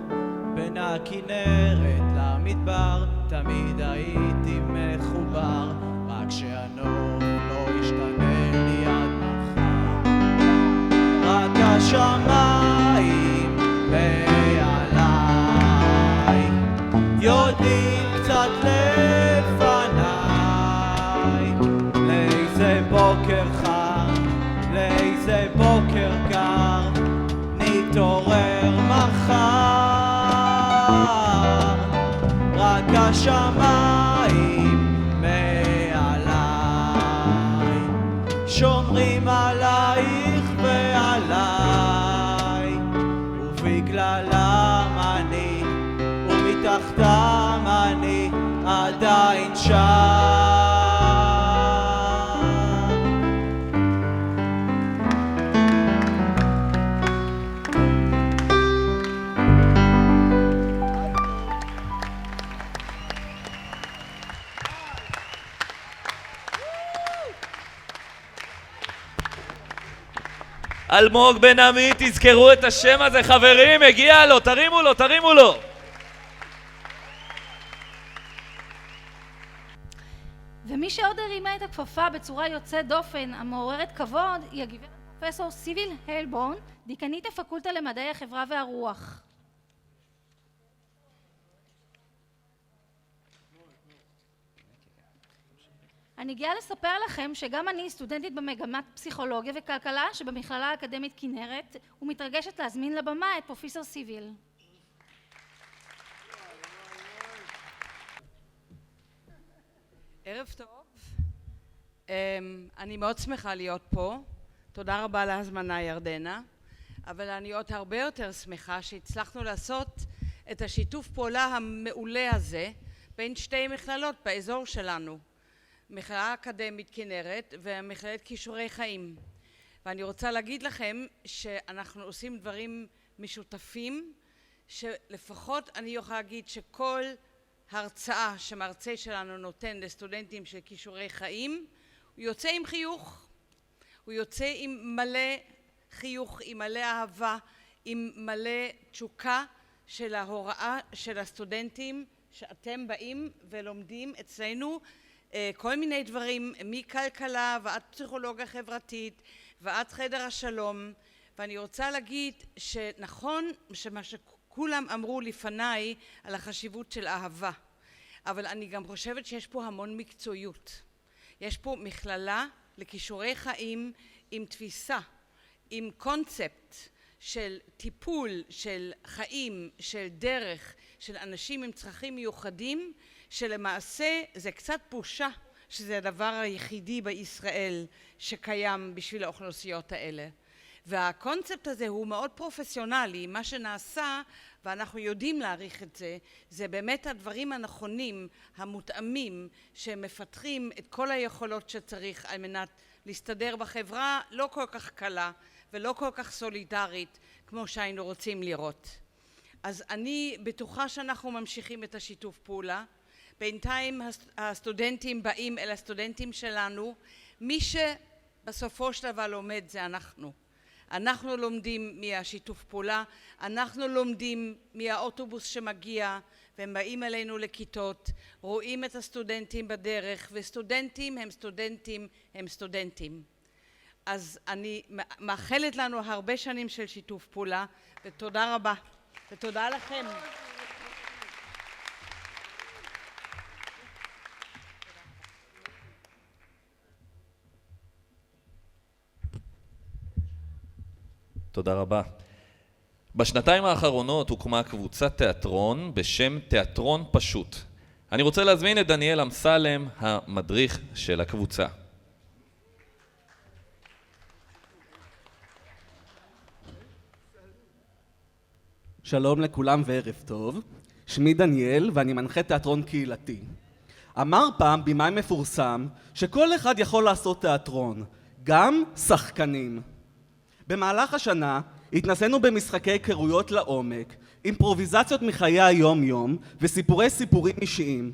בין הכנרת למדבר תמיד הייתי מחובר, רק שהנוף לא ישתנה לי עד מחר. רק השמיים מעליי יודעים קצת לפניי לאיזה בוקר חם, לאיזה בוקר קר נתעורר מחר. רק השמיים מעליי שומרים עלייך ועליי, ובגללם אני ומתחתם אני עדיין שם. אלמוג בן עמי, תזכרו את השם הזה חברים, הגיע לו, תרימו לו, תרימו לו. ומי שעוד הרימה את הכפפה בצורה יוצאת דופן המעוררת כבוד היא הגברת פרופסור סיביל הלבורן, דיקנית הפקולטה למדעי החברה והרוח. אני גאה לספר לכם שגם אני סטודנטית במגמת פסיכולוגיה וכלכלה שבמכללה האקדמית כנרת, ומתרגשת להזמין לבמה את פרופסור סיביל. ערב טוב. אני מאוד שמחה להיות פה. תודה רבה להזמנה ירדנה. אבל אני עוד הרבה יותר שמחה שהצלחנו לעשות את השיתוף פעולה המעולה הזה בין שתי מכללות באזור שלנו. מכללה אקדמית כנרת ומכללת כישורי חיים. ואני רוצה להגיד לכם שאנחנו עושים דברים משותפים, שלפחות אני יכולה להגיד שכל הרצאה שמרצה שלנו נותן לסטודנטים של כישורי חיים, הוא יוצא עם חיוך, הוא יוצא עם מלא חיוך, עם מלא אהבה, עם מלא תשוקה של ההוראה של הסטודנטים שאתם באים ולומדים אצלנו כל מיני דברים מכלכלה ועד פסיכולוגיה חברתית ועד חדר השלום, ואני רוצה להגיד שנכון שמה שכולם אמרו לפניי על החשיבות של אהבה, אבל אני גם חושבת שיש פה המון מקצועיות. יש פה מכללה לכישורי חיים עם תפיסה, עם קונספט של טיפול, של חיים, של דרך, של אנשים עם צרכים מיוחדים, שלמעשה זה קצת בושה שזה הדבר היחידי בישראל שקיים בשביל האוכלוסיות האלה. והקונספט הזה הוא מאוד פרופסיונלי. מה שנעשה, ואנחנו יודעים להעריך את זה, זה באמת הדברים הנכונים, המותאמים, שמפתחים את כל היכולות שצריך על מנת להסתדר בחברה לא כל כך קלה ולא כל כך סולידרית כמו שהיינו רוצים לראות. אז אני בטוחה שאנחנו ממשיכים את השיתוף פעולה. בינתיים הסטודנטים באים אל הסטודנטים שלנו. מי שבסופו של דבר לומד זה אנחנו. אנחנו לומדים מהשיתוף פעולה, אנחנו לומדים מהאוטובוס שמגיע, והם באים אלינו לכיתות, רואים את הסטודנטים בדרך, וסטודנטים הם סטודנטים הם סטודנטים. אז אני מאחלת לנו הרבה שנים של שיתוף פעולה, ותודה רבה, ותודה לכם. תודה רבה. בשנתיים האחרונות הוקמה קבוצת תיאטרון בשם תיאטרון פשוט. אני רוצה להזמין את דניאל אמסלם, המדריך של הקבוצה. שלום לכולם וערב טוב. שמי דניאל ואני מנחה תיאטרון קהילתי. אמר פעם במאי מפורסם שכל אחד יכול לעשות תיאטרון, גם שחקנים. במהלך השנה התנסינו במשחקי היכרויות לעומק, אימפרוביזציות מחיי היום-יום וסיפורים אישיים.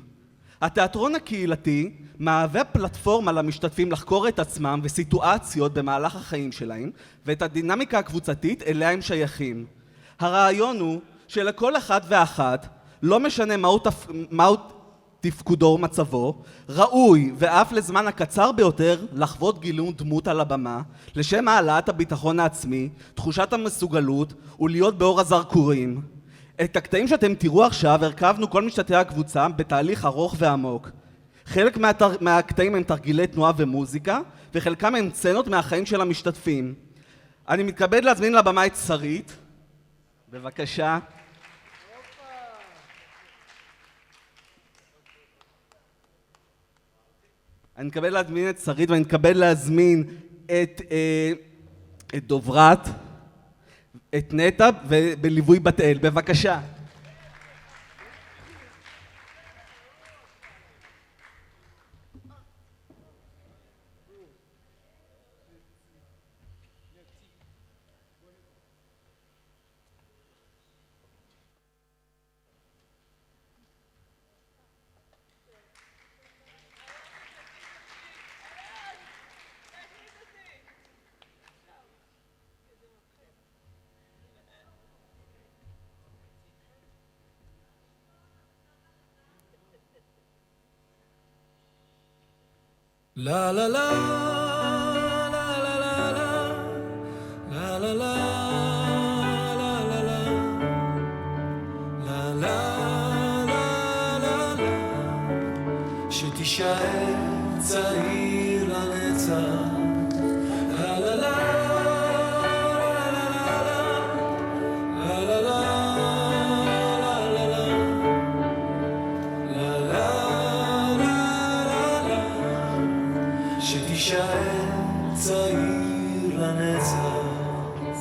התיאטרון הקהילתי מהווה פלטפורמה למשתתפים לחקור את עצמם וסיטואציות במהלך החיים שלהם ואת הדינמיקה הקבוצתית אליה הם שייכים. הרעיון הוא שלכל אחד ואחת, לא משנה מהו תפקודו ומצבו, ראוי ואף לזמן הקצר ביותר לחוות גילום דמות על הבמה, לשם העלאת הביטחון העצמי, תחושת המסוגלות ולהיות באור הזרקורים. את הקטעים שאתם תראו עכשיו הרכבנו כל משתתפי הקבוצה בתהליך ארוך ועמוק. חלק מהקטעים הם תרגילי תנועה ומוזיקה, וחלקם הם סצנות מהחיים של המשתתפים. אני מתכבד להזמין לבמה את שרית. בבקשה. אני מתכבד להזמין את שרית ואני מתכבד להזמין את דוברת, את נטע ובליווי בת אל. בבקשה. La la la la la la la la la la la la la שתישאר צעיר לנצח la la la צעיר לנצח.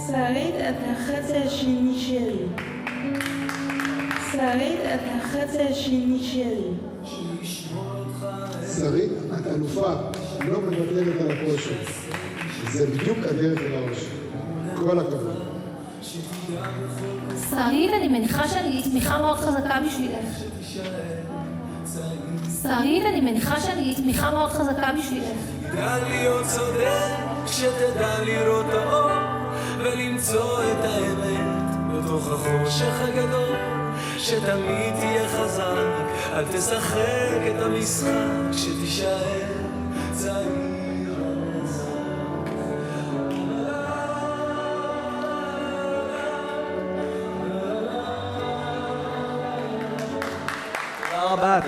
שרית, את החצי השני שלי. שרית, את החצי השני שלי. שרית, את אלופה, לא מוותרת על הכושר. זה בדיוק הדרך אל האושר. כל הכבוד. שרית, אני מניחה שאני תמיכה מאוד חזקה בשבילך. שרית, אני מניחה שאני תמיכה מאוד חזקה בשבילך. תדע להיות צודק כשתדע לראות האור ולמצוא את האמת בתוך החושך הגדול שתמיד תהיה חזק אל תשחק את המשחק שתישאר צעיר לנצח רבה,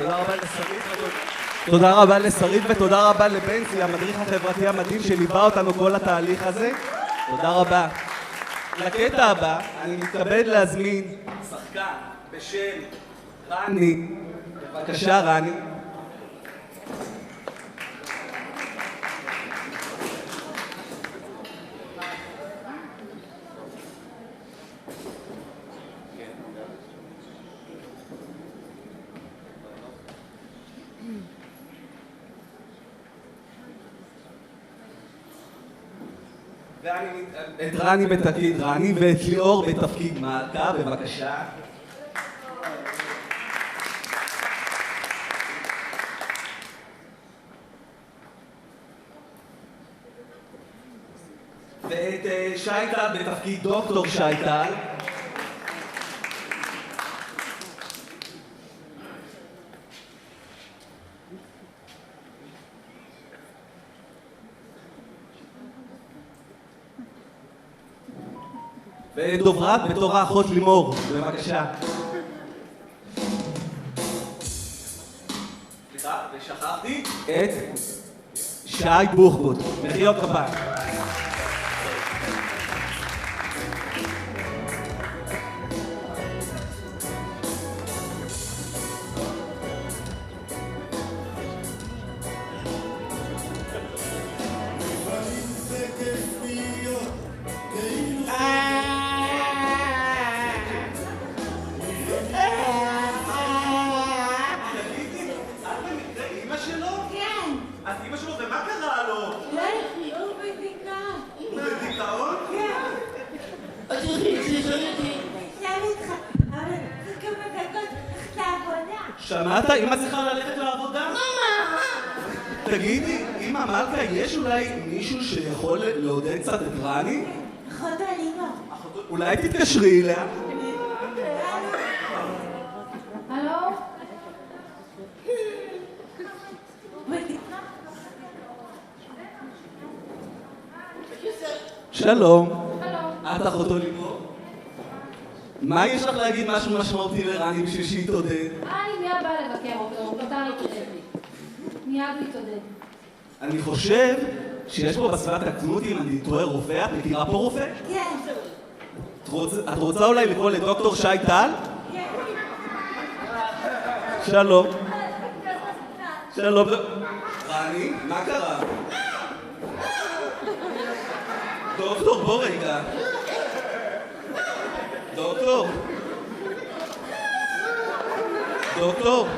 תודה רבה לשרית ותודה רבה לבנצי, המדריך החברתי המדהים שליווה אותנו כל התהליך הזה. תודה רבה. לקטע הבא אני מתכבד להזמין שחקן בשם רני. בבקשה רני. את רני בתפקיד רני ואת ליאור בתפקיד מלכה, בבקשה. ואת שייטל בתפקיד דוקטור שייטל. ודוברת בתור האחות לימור, בבקשה. סליחה, ושכחתי את שי בוחבוט. מחיאות כפיים. שמעת? אמא צריכה ללכת לעבודה? תגידי, אמא מלכה, יש אולי מישהו שיכול לעודד קצת את רני? אחות אלימה. אולי תתקשרי אליה? הלו? שלום. את אחותו לימור? מה יש לך להגיד משהו משמעותי לרני בשביל שהיא תתעודד? אני מיד באה לבקר אותו, אתה מתעודד לי. מיד מתעודד. אני חושב שיש פה בסביבה, תקנו אותי אם אני טועה רופא, את מכירה פה רופא? כן. את רוצה אולי לקרוא לדוקטור שי טל? כן. שלום. שלום. רני, מה קרה? דוקטור, בוא רגע. דוקטור. דוקטור.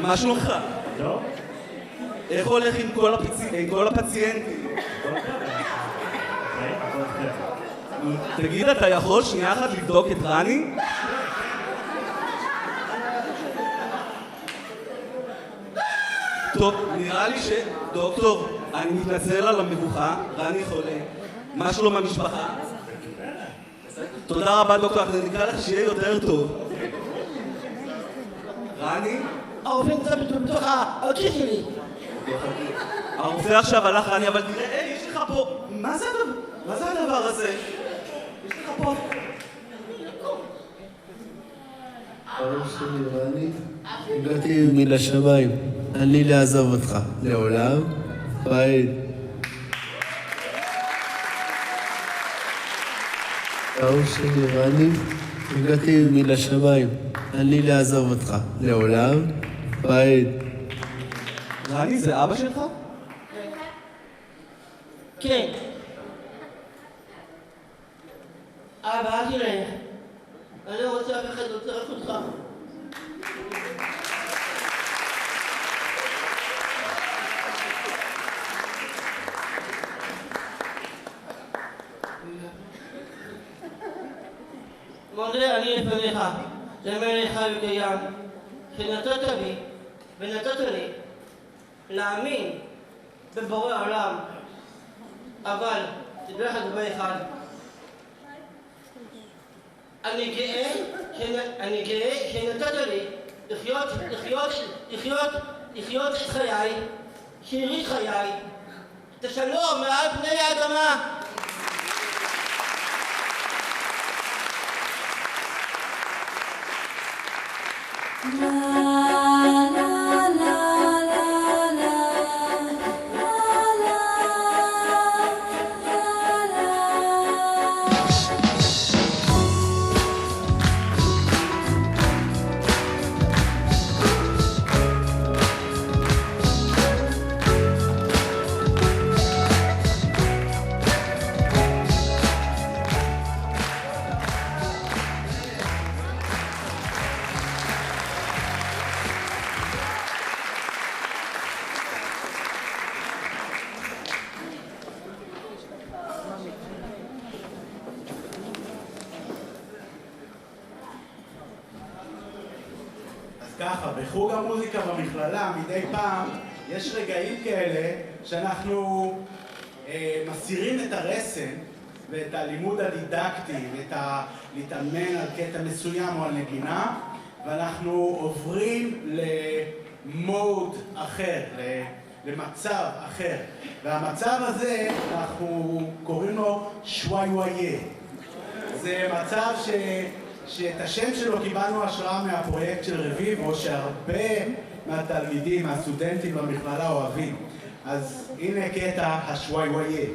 מה שלומך? טוב. איך הולך עם כל הפציינטים? תגיד, אתה יכול שנייה אחת לבדוק את רני? טוב, נראה לי דוקטור, אני מתנצל על המבוכה, רני חולה. מה שלום המשפחה? תודה רבה דוקטור, אני נקרא לך שיהיה יותר טוב. רני? הרופא נמצא בתוך האוטו שלי. הרופא עכשיו הלך רני, אבל תראה, יש לך פה... מה זה הדבר הזה? יש לך פה... הרב שלי רני, הגעתי מן השמיים, אני לעזוב אותך לעולם, בית. הרב שלי רני, הגעתי מן השמיים, אני לעזוב אותך לעולם, בית. רני, זה אבא שלך? כן. אבא, אל תראה. אני לא רוצה אף אחד, אני רוצה רק אותך. מודה אני לפניך, למלך חי וקיים, שנתת בי ונתת לי להאמין בבורא העולם, אבל תדע לך דבר אחד, אני גאה שנתת לי לחיות את חיי, שארית חיי, את השלום מעל פני האדמה. ככה, בחוג המוזיקה במכללה, מדי פעם יש רגעים כאלה שאנחנו מסירים את הרסן ואת הלימוד הדידקטי ואת להתאמן על קטע מסוים או על נגינה, ואנחנו עוברים למוד אחר, למצב אחר. והמצב הזה, אנחנו קוראים לו שוואי-וואי. זה מצב שאת השם שלו קיבלנו השראה מהפרויקט של רביבו, שהרבה מהתלמידים, מהסטודנטים במכללה אוהבים. אז הנה קטע השוואי-וואי.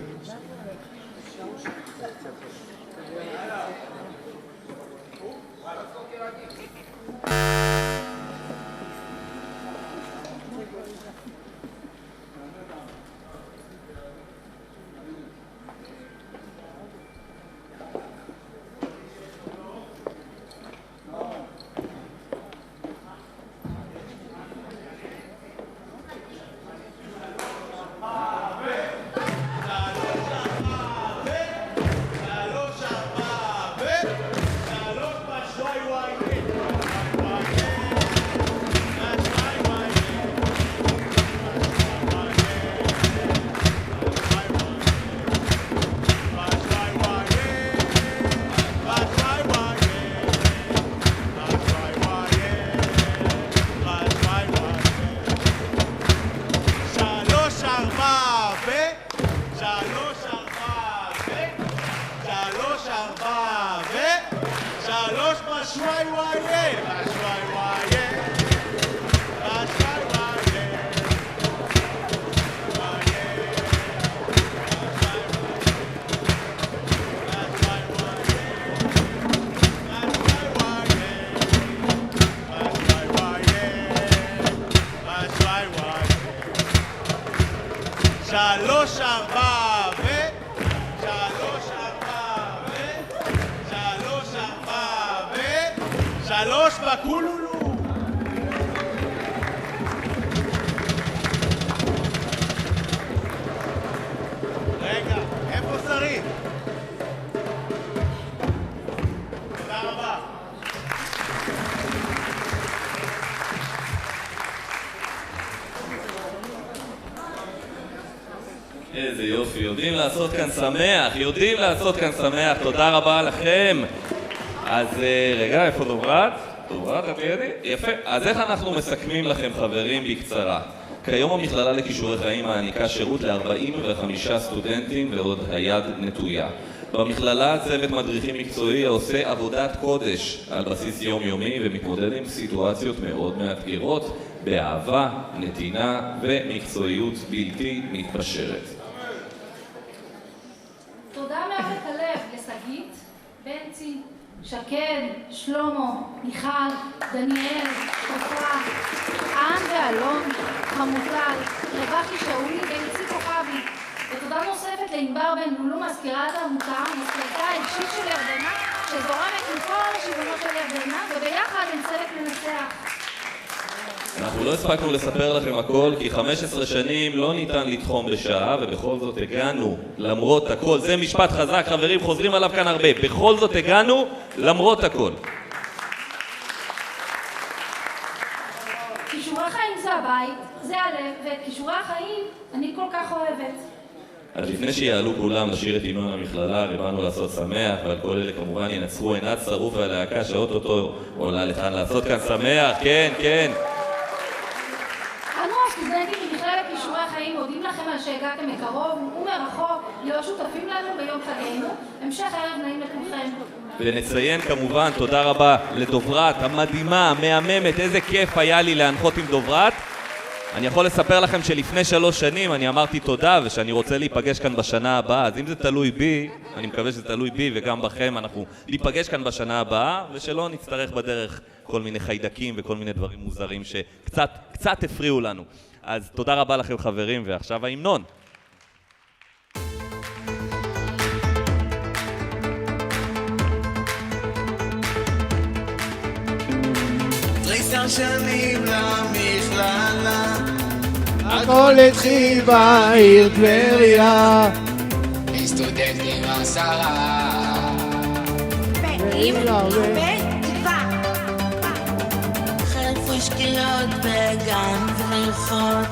שלוש בקולולו. רגע, איפה שרית? תודה רבה. איזה יופי, יודעים לעשות כאן שמח, יודעים לעשות כאן שמח, תודה רבה לכם. אז רגע, איפה דוברת? דוברת, את לידי? יפה. אז איך אנחנו מסכמים לכם, חברים, בקצרה? כיום המכללה לכישורי חיים מעניקה שירות ל-45 סטודנטים ועוד היד נטויה. במכללה צוות מדריכים מקצועי העושה עבודת קודש על בסיס יומיומי ומתמודד עם סיטואציות מאוד מאתגרות באהבה, נתינה ומקצועיות בלתי מתפשרת. תודה מעומק הלב לשגית, בנצי, שקד, שלמה, מיכל, דניאל, עפרה, אן ואלון, חמוטל, רווחי שאולי ואיציק כוכבי. ותודה נוספת לענבר בן לולו, מזכירת העמותה, מזכירתה האישית של ירדנה, שזורמת עם כל השיבונות של ירדנה, וביחד עם צוות מנצח. אנחנו לא הספקנו לספר לכם הכל, כי 15 שנים לא ניתן לתחום בשעה, ובכל זאת הגענו למרות הכל. זה משפט חזק, חברים, חוזרים עליו כאן הרבה. בכל זאת הגענו למרות הכל. כישורי חיים זה הבית, זה הלב, ואת כישורי החיים אני כל כך אוהבת. אז לפני שיעלו כולם לשיר את המנון המכללה, באנו לעשות שמח, ועל כל אלה כמובן ינצחו עינת שרוף והלהקה שאוטוטו עולה לכאן לעשות כאן שמח, כן, כן. אנו הסטודנטים במכללת כישורי החיים מודים לכם על שהגעתם מקרוב ומרחוק להיות שותפים לנו ביום חגנו. המשך ערב נעים לכולכם. ונציין כמובן תודה רבה לדוברת המדהימה, המהממת, איזה כיף היה לי להנחות עם דוברת. אני יכול לספר לכם שלפני 3 שנים אני אמרתי תודה ושאני רוצה להיפגש כאן בשנה הבאה, אז אם זה תלוי בי, אני מקווה שזה תלוי בי וגם בכם, אנחנו ניפגש כאן בשנה הבאה ושלא נצטרך בדרך כל מיני חיידקים וכל מיני דברים מוזרים שקצת הפריעו לנו. אז תודה רבה לכם חברים, ועכשיו ההמנון. תריסר שנים למכללה, הכל התחיל בעיר טבריה, עם סטודנטים 10 ועם הרבה חלפו שקילות בגן וריחות,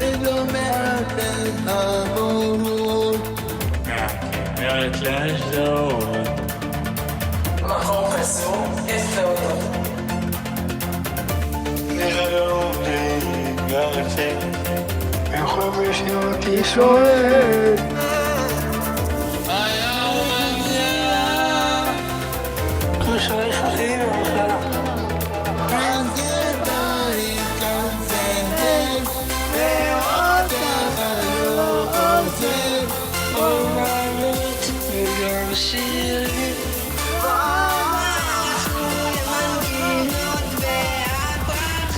לדומרת בין המורות, מהכנרת לאשדוד, מחור חסום 10 נראות וגרצת, מחומש אותי שואל, היום מגיע כמו שואף אחים ומחלה, הגדה התכוונת ועוד החלום עוזב, אומנות וגם שירים, אנחנו מנגינות והפרחים,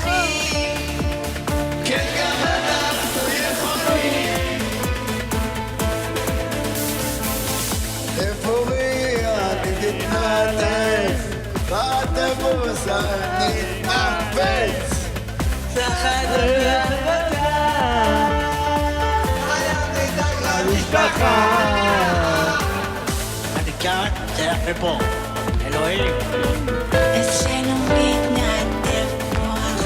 כן גם אנחנו יכולים. אפוריה נתנתף, בתפוס נתנפץ, תחת הגבתה המשפחה. הדקה זה מפה, אלוהים. אצלנו מתנדב כוח,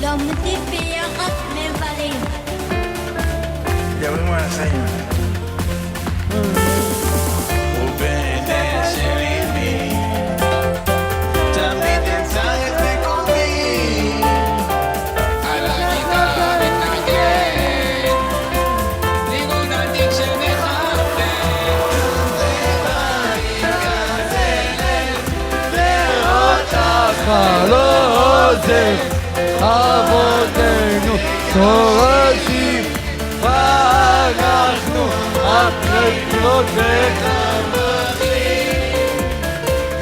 לא מטיפי רק מבלים. מדברים על החיים. ובנס של ליבי תמיד אמצא את מקומי, על הגיטרה מתנגן ניגון עתיק שמחרפן, ובעיר גזלת ואותך לא עוזב, אבותינו שורשים, ואנחנו אחרי גבולות וקמחים,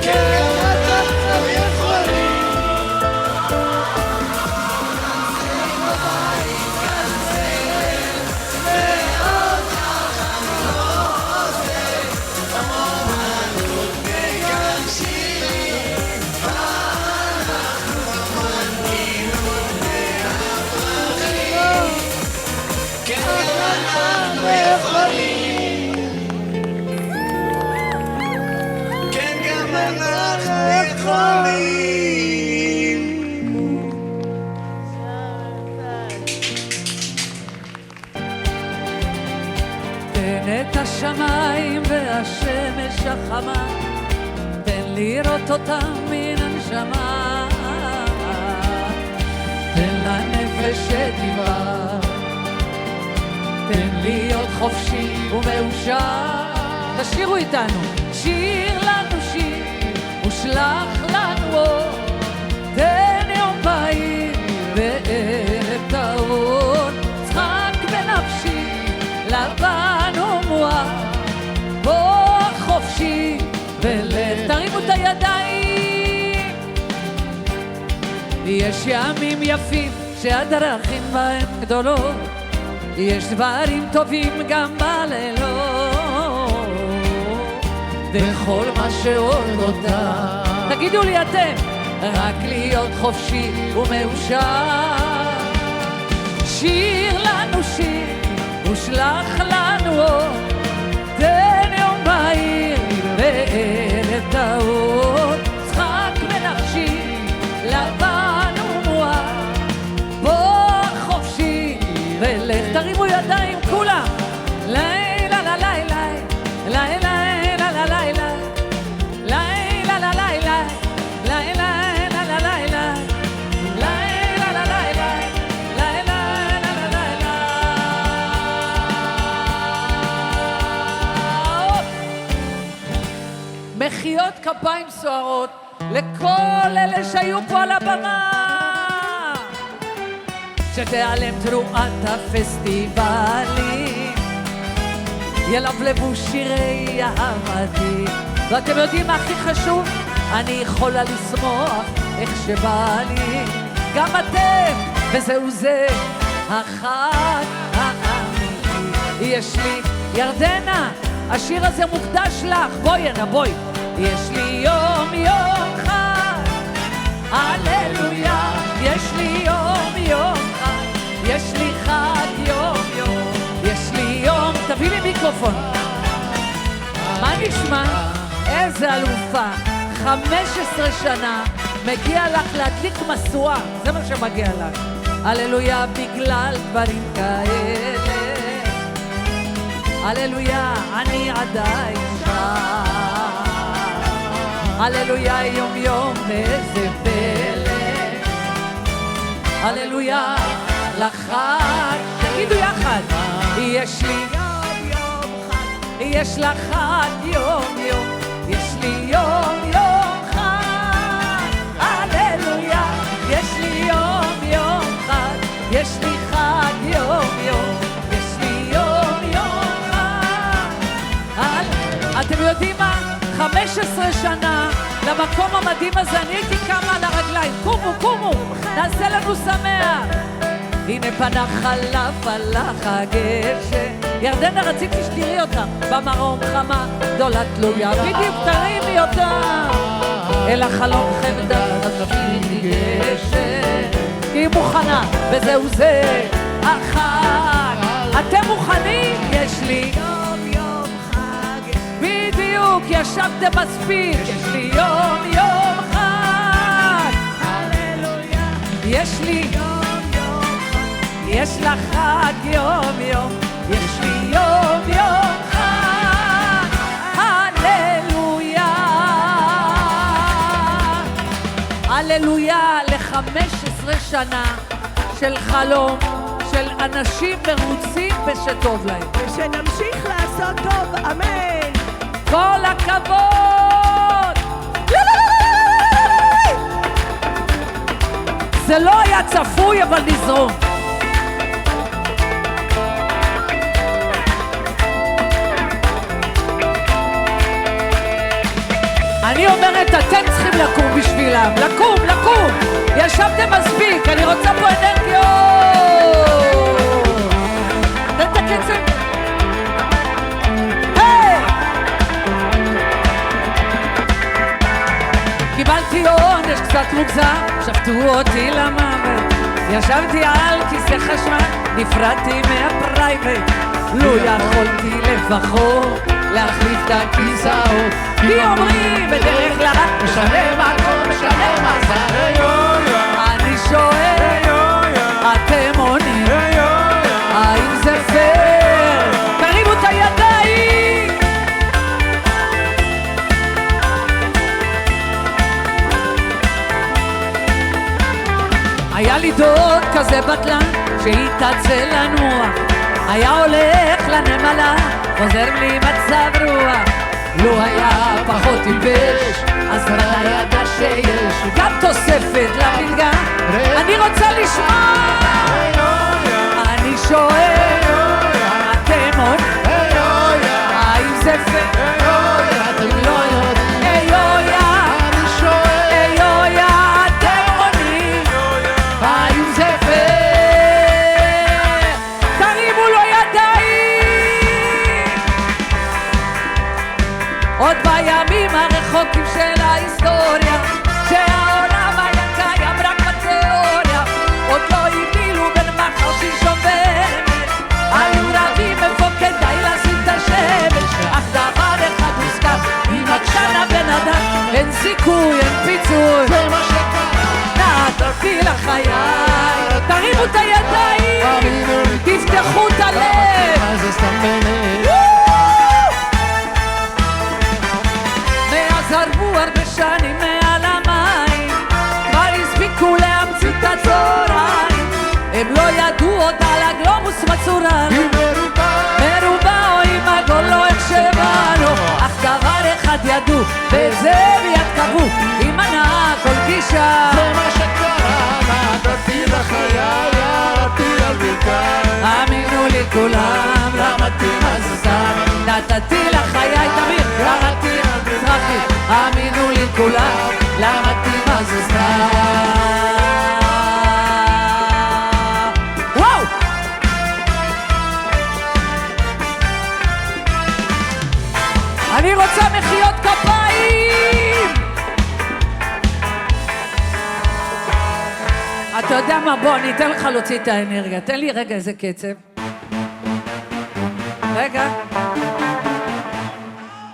כן גם אנחנו יכולים. תן את השמיים והשמש החמה, תן לראות אותם מן הנשמה, תן לנפש שתברח, תן להיות חופשי ומאושר. תשירו איתנו, שיר לנו שיר ושלח לנו אור, תן יום בהיר וערב טהור, צחק בנפשי לבן ומואר, בוא חופשי ולך תרימו את הידיים. יש ימים יפים שהדרכים בהם גדולות, יש דברים טובים גם בלילות, וכל מה שעוד אותה, תגידו לי אתם, רק להיות חופשי ומאושר. שיר לנו שיר ושלח לנו אור, תן יום בהיר וערב טהור, צחק בנפשי לבן ומואר, בוא חופשי ולך תרימו ידיים כולם. לילה לילה לילה לילה לילה לילה לילה לילה לילה מחיאות כפיים סוערות לכל אלה שהיו פה על הבמה. שתיעלם תרועת הפסטיבלים, ילבלבו שירי אהבתי, ואתם יודעים מה הכי חשוב? אני יכולה לשמוח איך שבא לי, גם אתם, וזהו זה החג האמיתי. יש לי ירדנה, השיר הזה מוקדש לך, בואי הנה בואי. יש לי יום יום חג, הללויה. יש לי יום יום חג, יש לי חג יום יום. יש לי יום, תביא לי מיקרופון. מה נשמע? איזה אלופה, 15 שנה מגיע לך להדליק משואה, זה מה שמגיע לך. הללויה בגלל דברים כאלה, הללויה אני עדיין שם, הללויה יום יום איזה פלא, הללויה לחג. תגידו יחד, יש לי יום יום חג, יש לך חג יום יום. יש לי יום יום חג, הללויה. יש לי יום יום חג, יש לי חג יום יום. יש לי יום יום חג. אתם יודעים מה? 15 שנה למקום המדהים הזה אני הייתי קמה על הרגליים. קומו, קומו, נעשה לנו שמח. הנה פנה חלף הלך הגשם, ירדנה רציתי שתראי אותה, במרום חמה גדולה תלויה, בדיוק תרימי אותה אל החלום חמדה תפקידי גשם, כי היא מוכנה וזהו זה החג. אתם מוכנים? יש לי יום יום חג, בדיוק ישבתם מספיק. יש לי יום יום חג, הללויה. יש לי יש לך חג יום יום, יש לי יום יום חג, הללויה. הללויה ל-15 שנה של חלום, של אנשים מרוצים ושטוב להם. ושנמשיך לעשות טוב, אמן. כל הכבוד! זה לא היה צפוי אבל נזרום. אני אומרת, אתם צריכים לקום בשבילם. לקום, לקום. ישבתם מספיק, אני רוצה פה אנרגיות. תן את הקצב. היי! קיבלתי עונש קצת מוגזם, שפטו אותי למוות. ישבתי על כיסא חשמל, נפרדתי מהפרייבט. לא יכולתי לפחות להחליף את הכיסאות, כי אומרים בדרך כלל משלם הכל, משלם מזל. אני שואל, אתם עונים, האם זה פייר? תרימו את הידיים. היה לי דוד כזה בטלן שהתעצל לנוח, היה הולך לנמלה, חוזר בלי מצב רוח. לא היה פחות טיפש, אז רע ידע שיש גם תוספת למלגה. אני רוצה לשמוע, אני שואל, אתם עוד האם זה פייר? אתם לא יודעים. איויה, אני שואל, איויה, אתם עונים, האם זה פייר? תרימו לו ידיים. עוד בימים הרחוקים של ההיסטוריה, שהעולם היה קיים רק בתיאוריה, עוד לא הבדילו בין מחר שלשום ואמת, היו רבים איפה כדאי לשים את השמש, אך דבר אחד מוסכם, עם עקשן הבן אדם אין סיכוי, אין פיצוי. זה מה שקרה, נתתי לחיי. תרימו את הידיים, תפתחו את הלב. מאז הרבו הרבה שנים מעל המים, כבר הספיקו להמציא את הצהריים. הם לא ידעו עוד על הגלובוס מצורן, מרובע או עם עגול לא איך שבא לו, אך דבר אחד ידעו, וזה מיד קבעו, עם מנה כל גישה. זה מה שקרה, נתתי לחיי, ירדתי על ברכיים. האמינו לי כולם, למדתי מה זה סתם. נתתי לחיי תמיר, ירדתי על מזרחי. האמינו לי כולם, למדתי מה זה סתם. וואו! אני רוצה מחיאות כפיים! אתה יודע מה? בוא, אני אתן לך להוציא את האנרגיה. תן לי רגע איזה קצב. רגע.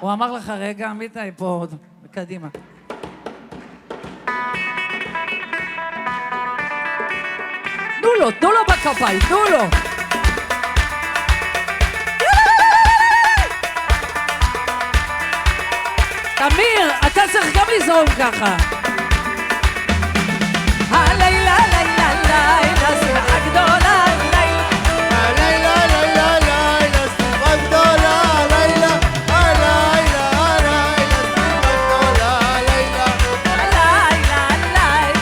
הוא אמר לך רגע, עמית פה, קדימה. תנו לו בכפיים, תנו לו. תמיר, אתה צריך גם לזרום ככה. הלילה, לילה, לילה, שמחה גדולה, לילה. הלילה, לילה, לילה, שמחה גדולה, לילה. הלילה, הלילה, שמחה גדולה, לילה. הלילה, הלילה,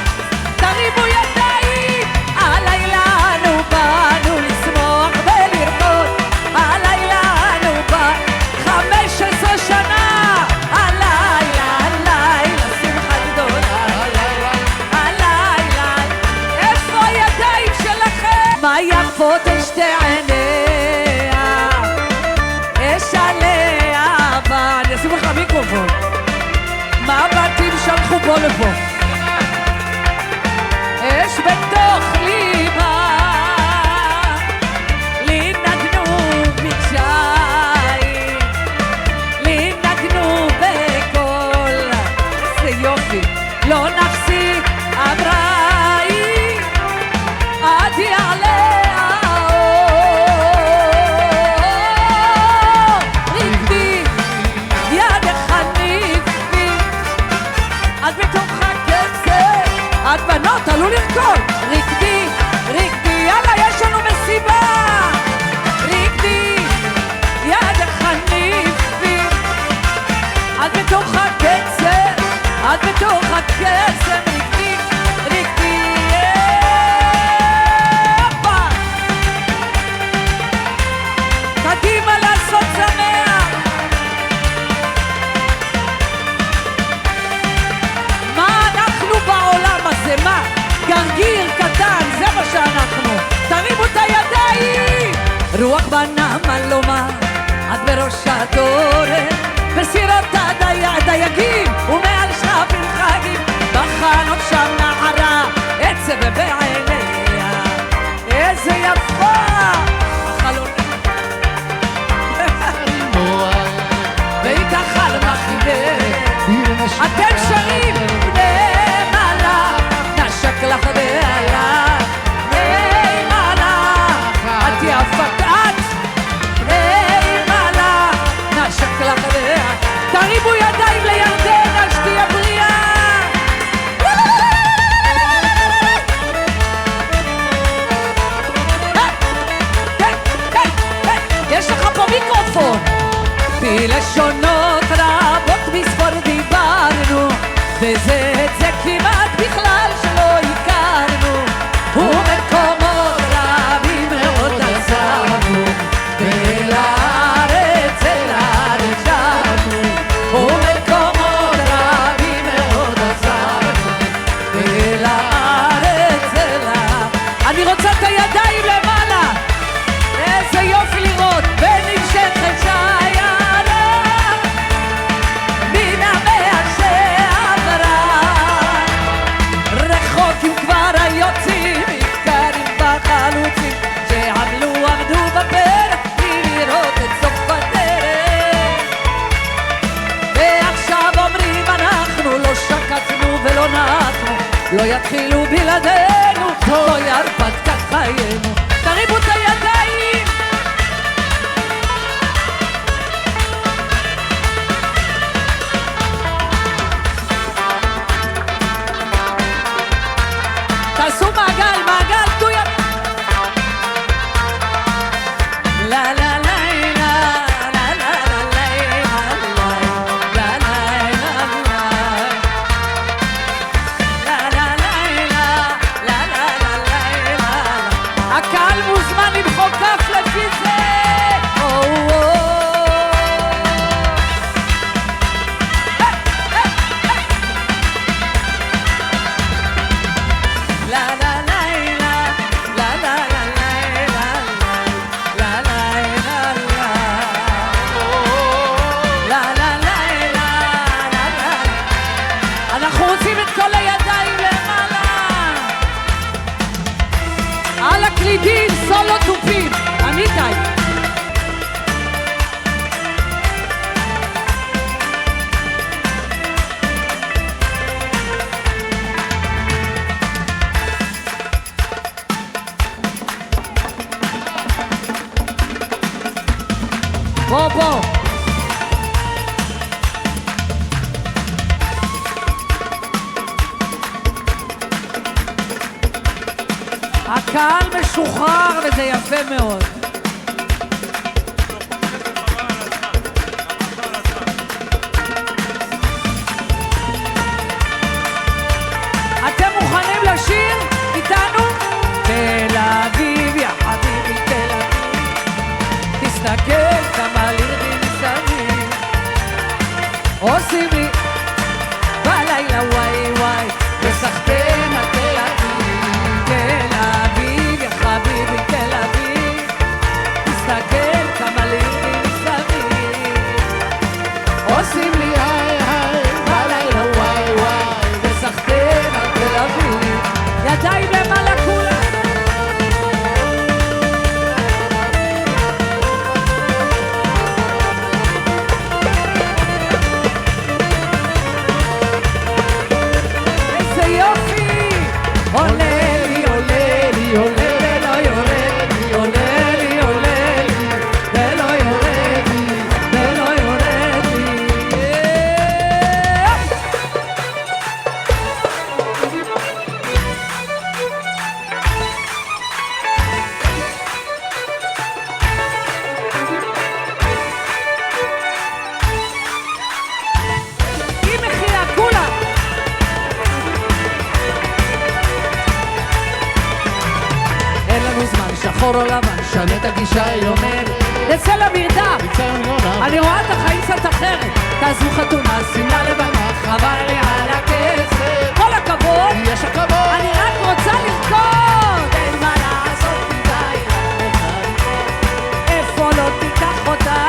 תרימו ידיים. הלילה אנו באנו לשמוח ולרקוד. הלילה אנו באנו 15 שנה. מה יפות את שתי עיניה, אש עליה אהבה. אני אשים לך מיקרופון. מה בתים שלחו פה לפה? אש בתוך ליבה, לי נגנו מקשיים, לי נגנו בקול. זה יופי, לא נפסיק, אמרה היא, עד יעלה בנות, עלו לרקוד. ריקדי, ריקדי, יאללה, יש לנו מסיבה. ריקדי, יד החניפי, עד בתוך הקצב, עד בתוך הקצב. ריקדי, ריקדי, יפה. קדימה לעשות שמח. מה אנחנו בעולם הזה? מה? גרגיר קטן, זה מה שאנחנו. תרימו את הידיים. רוח בנמל לומר, את בראש התורן, בסירות הדייגים ומעל שרפים חגים. בחנות שם נערה, עצב בעיניה, איזה יפה. החלון והיא ככה למחיבר. אתם שרים נשק לך בעלה, מעלה, את יפת את, מעלה, נשק לך בעלה. תרימו ידיים לירדנה, שתהיה בריאה. יש לך פה מיקרופון. בלשונות רבות מספור דיברנו, וזה את זה כמעט בכלל שלא הכרנו, ומקומות רבים מאוד עזרנו, ואל הארץ שבנו, ומקומות רבים מאוד עזרנו, ואל הארץ אני רוצה את הידיים למעלה. איזה יופי לראות ונמשכת שיירה מן המאה שעברה. רחוקים כבר היוצאים, מתקרים בחלוצים עמדו בפרק לראות את סוף הדרך. ועכשיו אומרים אנחנו לא שקטנו ולא נחנו, לא יתחילו בלעדינו, לא ירפתקת חיינו. תרימו את הידיים. תעשו מעגל, מעגל, תנו יד. לה לה לה לה לה לה לה לה לה לה דילי דיל, סולו תופים, אמיתי. בוא. הקהל משוחרר וזה יפה מאוד. אתם מוכנים לשיר איתנו? תל אביב, יא חביבי תל אביב, תסתכל כמה לירדים מסביב, עושים לי בלילה וואי וואי, וסחטן התל אביב, תל אביב, יא חביבי תל אביב, תסתכל כמה לירדים מסביב, עושים לי היי היי, בלילה וואי וואי, וסחטן התל אביב, ידיים למעלה כולם. שחור או לבן, שנה את הגישה, היא אומרת נצא למרדף, אני רואה את החיים קצת אחרת, תעזבו חתונה, שמלה לבנה, חבל לי על הכסף, כל הכבוד, יש הכבוד, אני רק רוצה לרקוד, אין מה לעשות מדי, איפה לא תיקח אותה,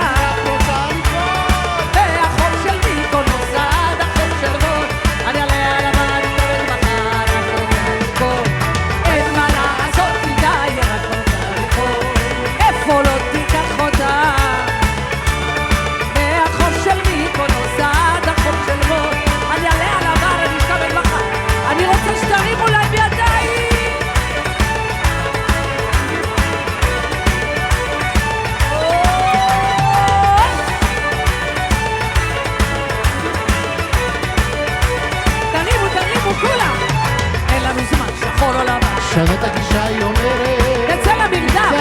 והחוק של מיקו נוסד, החוק של רוד, אני עליה על הבן, אני קורא מחר, רק רוצה לרקוד, אין מה לעשות מדי, איפה לא תיקח אותה, והחוף של מיקו נוסד, החוף של רוד, אני עלה על הבר, אני אשכבל מחר, אני רוצה שתרים אולי בידיים. תרימו כולם, אין לנו זמן, שחור או לבן, שנה את הגישה, היא אומרת נצא למרדף,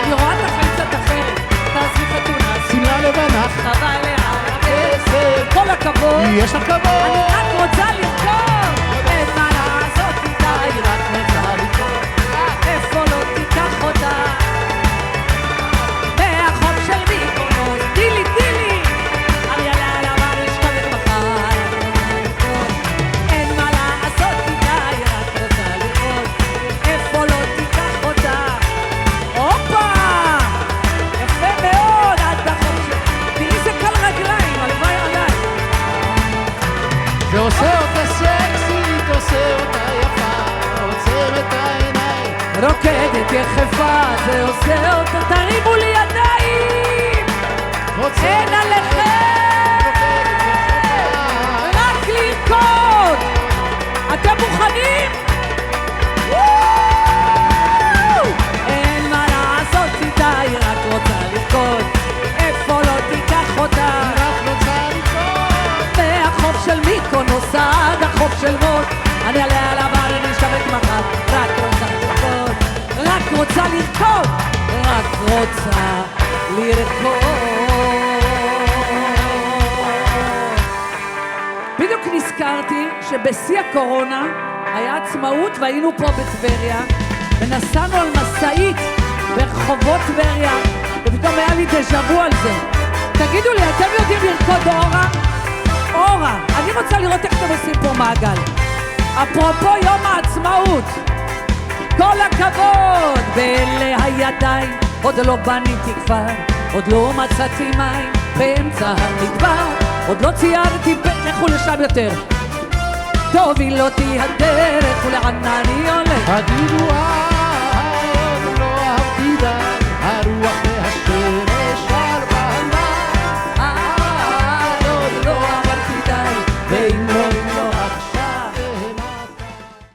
אני רואה את החיים קצת אחרת, תעזבי חתונה, שמלה לבנה, חבל לי על הכסף, כל הכבוד, יש הכבוד, אני רק רוצה לרקוד, אין מה לעשות איתה, היא רק רוצה לרקוד, איפה לא תיקח אותה, מהחוף של מיקונוס, דילי דילי, אני עלה על הבר, אשכבל מחר, אין מה לעשות איתה, היא רק רוצה לרקוד, איפה לא תיקח אותה, הופה, יפה מאוד, עד בחוף של, תראי זה קל רגליים, הלוואי עליי, זה עושה אותה סקסית, עושה אותה יפה, עוצר את העיניים, רוקדת יחפה, זה עושה אותה, תרימו לי ידיים, אין עליכם, רק לרקוד, אתם מוכנים? אין מה לעשות איתה, היא רק רוצה לרקוד, איפה לא תיקח אותה, היא רק רוצה לרקוד, והחוף של מיקו נוסד, החוף של מוד, אני עליה על הבר, אני אשכבת מחר, רק רוצה לרקוד, רק רוצה לרקוד, רק רוצה לרקוד. בדיוק נזכרתי שבשיא הקורונה היה עצמאות והיינו פה בטבריה ונסענו על מסעית ברחובות טבריה ופתאום היה לי דז'ה-וו על זה. תגידו לי, אתם יודעים לרקוד אורה? אורה, אני רוצה לראות איך אתם עושים פה מעגל. אפרופו יום העצמאות, כל הכבוד, ואלה הידיים, עוד לא בניתי כבר, עוד לא מצאתי מים באמצע המדבר, עוד לא ציירתי לכו לשם יותר, תוביל אותי הדרך ולענה אני הולך, תגידו